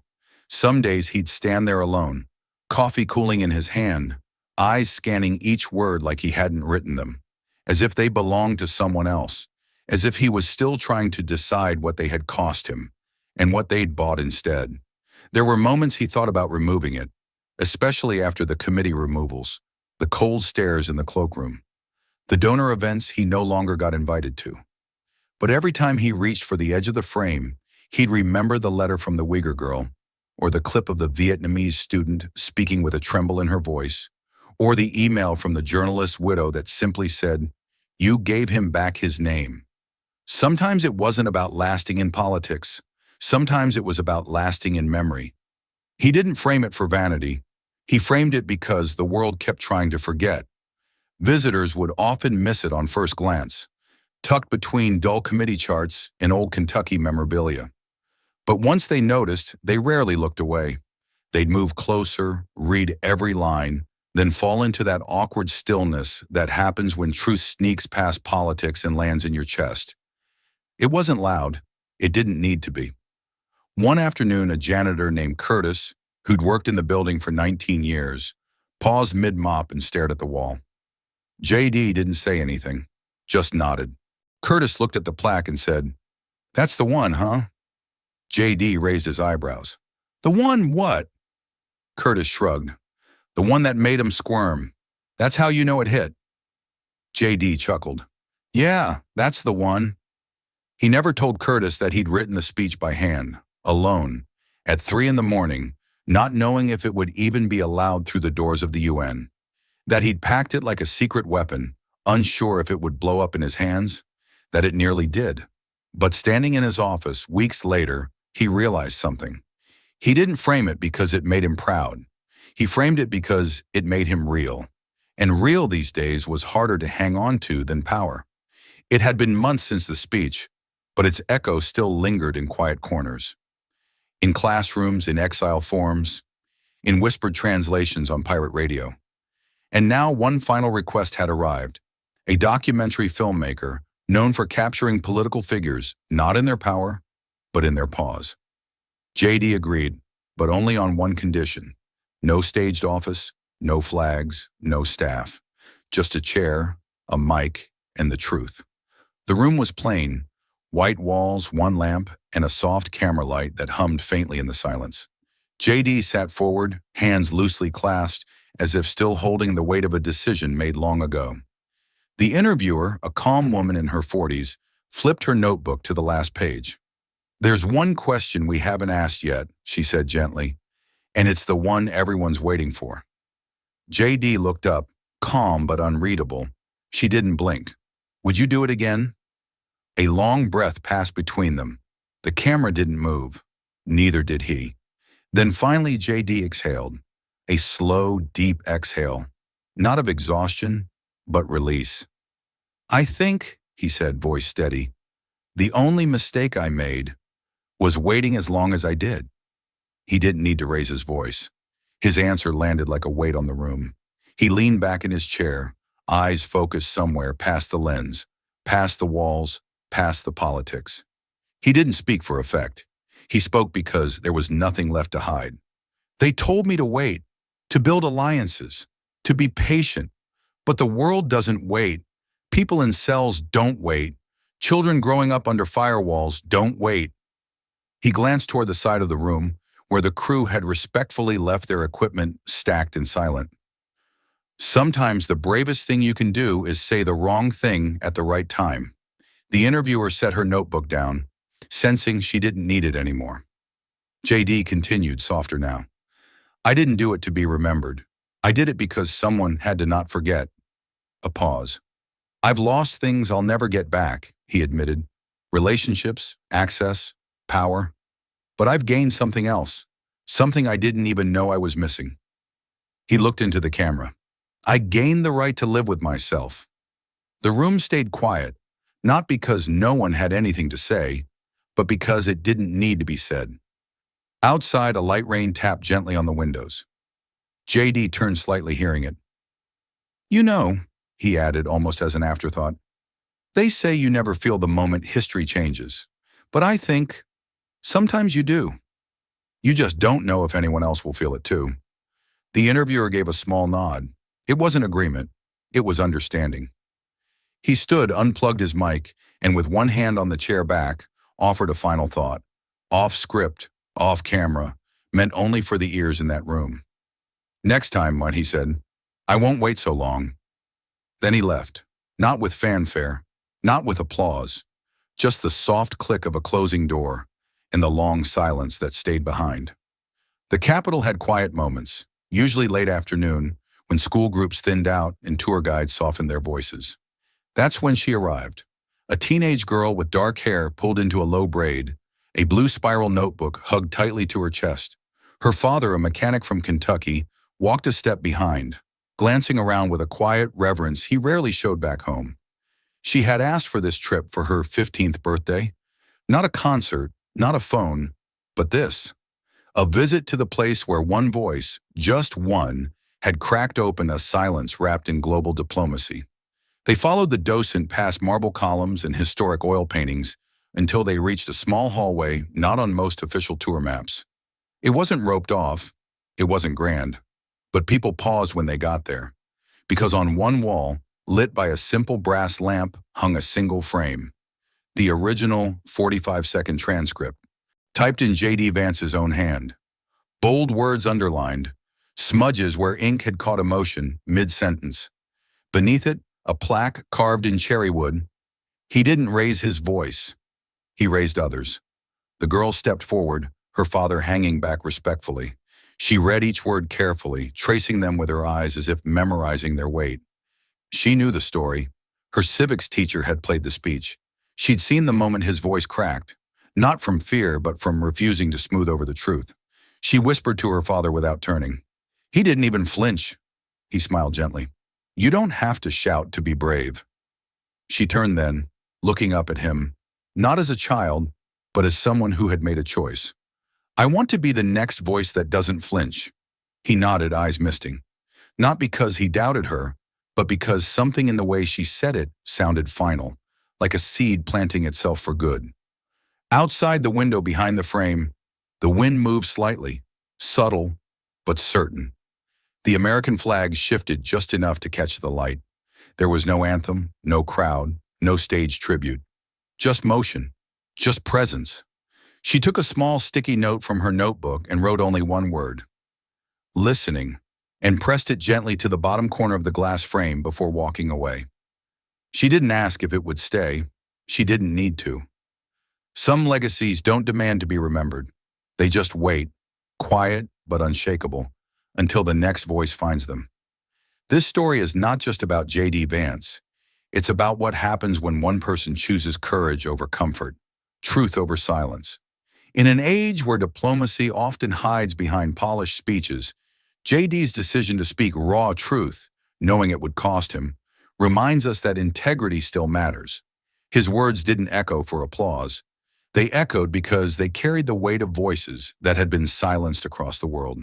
Some days he'd stand there alone, coffee cooling in his hand, eyes scanning each word like he hadn't written them, as if they belonged to someone else, as if he was still trying to decide what they had cost him and what they'd bought instead. There were moments he thought about removing it, especially after the committee removals, the cold stares in the cloakroom, the donor events he no longer got invited to. But every time he reached for the edge of the frame, he'd remember the letter from the Uyghur girl, or the clip of the Vietnamese student speaking with a tremble in her voice, or the email from the journalist's widow that simply said, "You gave him back his name." Sometimes it wasn't about lasting in politics. Sometimes it was about lasting in memory. He didn't frame it for vanity. He framed it because the world kept trying to forget. Visitors would often miss it on first glance, tucked between dull committee charts and old Kentucky memorabilia. But once they noticed, they rarely looked away. They'd move closer, read every line, then fall into that awkward stillness that happens when truth sneaks past politics and lands in your chest. It wasn't loud. It didn't need to be. One afternoon, a janitor named Curtis, who'd worked in the building for 19 years, paused mid-mop and stared at the wall. JD didn't say anything, just nodded. Curtis looked at the plaque and said, "That's the one, huh?" JD raised his eyebrows. "The one what?" Curtis shrugged. "The one that made him squirm. That's how you know it hit." JD chuckled. "Yeah, that's the one." He never told Curtis that he'd written the speech by hand, alone, at 3 a.m, not knowing if it would even be allowed through the doors of the UN. That he'd packed it like a secret weapon, unsure if it would blow up in his hands. That it nearly did. But standing in his office weeks later, he realized something. He didn't frame it because it made him proud. He framed it because it made him real. And real these days was harder to hang on to than power. It had been months since the speech, but its echo still lingered in quiet corners. In classrooms, in exile forums, in whispered translations on pirate radio. And now one final request had arrived. A documentary filmmaker known for capturing political figures, not in their power, but in their pause. JD agreed, but only on one condition. No staged office, no flags, no staff. Just a chair, a mic, and the truth. The room was plain. White walls, one lamp, and a soft camera light that hummed faintly in the silence. JD sat forward, hands loosely clasped, as if still holding the weight of a decision made long ago. The interviewer, a calm woman in her 40s, flipped her notebook to the last page. "There's one question we haven't asked yet," she said gently, "and it's the one everyone's waiting for." JD looked up, calm but unreadable. She didn't blink. "Would you do it again?" A long breath passed between them. The camera didn't move. Neither did he. Then finally JD exhaled. A slow, deep exhale. Not of exhaustion, but release. "I think," he said, voice steady, "the only mistake I made was waiting as long as I did." He didn't need to raise his voice. His answer landed like a weight on the room. He leaned back in his chair, eyes focused somewhere past the lens, past the walls, past the politics. He didn't speak for effect. He spoke because there was nothing left to hide. "They told me to wait, to build alliances, to be patient. But the world doesn't wait. People in cells don't wait. Children growing up under firewalls don't wait." He glanced toward the side of the room, where the crew had respectfully left their equipment stacked and silent. "Sometimes the bravest thing you can do is say the wrong thing at the right time." The interviewer set her notebook down, sensing she didn't need it anymore. JD continued, softer now. "I didn't do it to be remembered. I did it because someone had to not forget. A pause. I've lost things I'll never get back, he admitted. Relationships, access, power. But I've gained something else. Something I didn't even know I was missing. He looked into the camera. I gained the right to live with myself. The room stayed quiet, not because no one had anything to say, but because it didn't need to be said. Outside, a light rain tapped gently on the windows. JD turned slightly, hearing it. You know, he added almost as an afterthought, they say you never feel the moment history changes. But I think sometimes you do. You just don't know if anyone else will feel it too. The interviewer gave a small nod. It wasn't agreement. It was understanding. He stood, unplugged his mic, and with one hand on the chair back, offered a final thought. Off script, off camera, meant only for the ears in that room. Next time, he said, I won't wait so long. Then he left, not with fanfare, not with applause, just the soft click of a closing door and the long silence that stayed behind. The Capitol had quiet moments, usually late afternoon, when school groups thinned out and tour guides softened their voices. That's when she arrived. A teenage girl with dark hair pulled into a low braid, a blue spiral notebook hugged tightly to her chest. Her father, a mechanic from Kentucky, walked a step behind, glancing around with a quiet reverence he rarely showed back home. She had asked for this trip for her 15th birthday. Not a concert, not a phone, but this. A visit to the place where one voice, just one, had cracked open a silence wrapped in global diplomacy. They followed the docent past marble columns and historic oil paintings until they reached a small hallway not on most official tour maps. It wasn't roped off, it wasn't grand, but people paused when they got there, because on one wall, lit by a simple brass lamp, hung a single frame. The original 45-second transcript, typed in J.D. Vance's own hand. Bold words underlined, smudges where ink had caught emotion mid-sentence. Beneath it, a plaque carved in cherry wood. He didn't raise his voice. He raised others. The girl stepped forward, her father hanging back respectfully. She read each word carefully, tracing them with her eyes as if memorizing their weight. She knew the story. Her civics teacher had played the speech. She'd seen the moment his voice cracked, not from fear, but from refusing to smooth over the truth. She whispered to her father without turning. He didn't even flinch. He smiled gently. You don't have to shout to be brave. She turned then, looking up at him, not as a child, but as someone who had made a choice. I want to be the next voice that doesn't flinch. He nodded, eyes misting. Not because he doubted her, but because something in the way she said it sounded final, like a seed planting itself for good. Outside the window behind the frame, the wind moved slightly, subtle, but certain. The American flag shifted just enough to catch the light. There was no anthem, no crowd, no stage tribute. Just motion, just presence. She took a small sticky note from her notebook and wrote only one word. Listening, and pressed it gently to the bottom corner of the glass frame before walking away. She didn't ask if it would stay. She didn't need to. Some legacies don't demand to be remembered. They just wait, quiet but unshakable, until the next voice finds them. This story is not just about J.D. Vance. It's about what happens when one person chooses courage over comfort, truth over silence. In an age where diplomacy often hides behind polished speeches, J.D.'s decision to speak raw truth, knowing it would cost him, reminds us that integrity still matters. His words didn't echo for applause. They echoed because they carried the weight of voices that had been silenced across the world.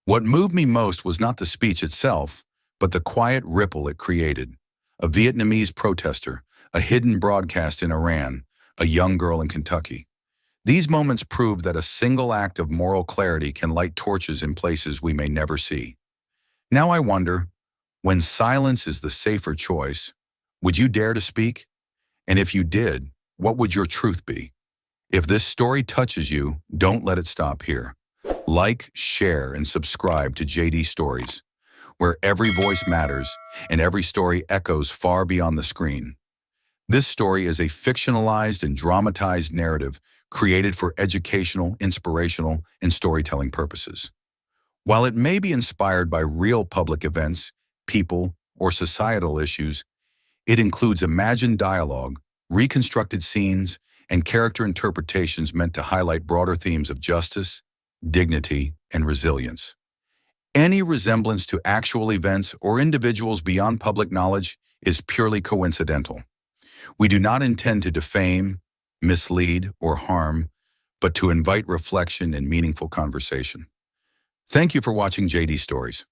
What moved me most was not the speech itself, but the quiet ripple it created. A Vietnamese protester, a hidden broadcast in Iran, a young girl in Kentucky. These moments prove that a single act of moral clarity can light torches in places we may never see. Now I wonder, when silence is the safer choice, would you dare to speak? And if you did, what would your truth be? If this story touches you, don't let it stop here. Like, share, and subscribe to JD Stories, where every voice matters and every story echoes far beyond the screen. This story is a fictionalized and dramatized narrative created for educational, inspirational, and storytelling purposes. While it may be inspired by real public events, people, or societal issues, it includes imagined dialogue, reconstructed scenes, and character interpretations meant to highlight broader themes of justice, dignity, and resilience. Any resemblance to actual events or individuals beyond public knowledge is purely coincidental. We do not intend to defame, mislead, or harm, but to invite reflection and meaningful conversation. Thank you for watching JD Stories.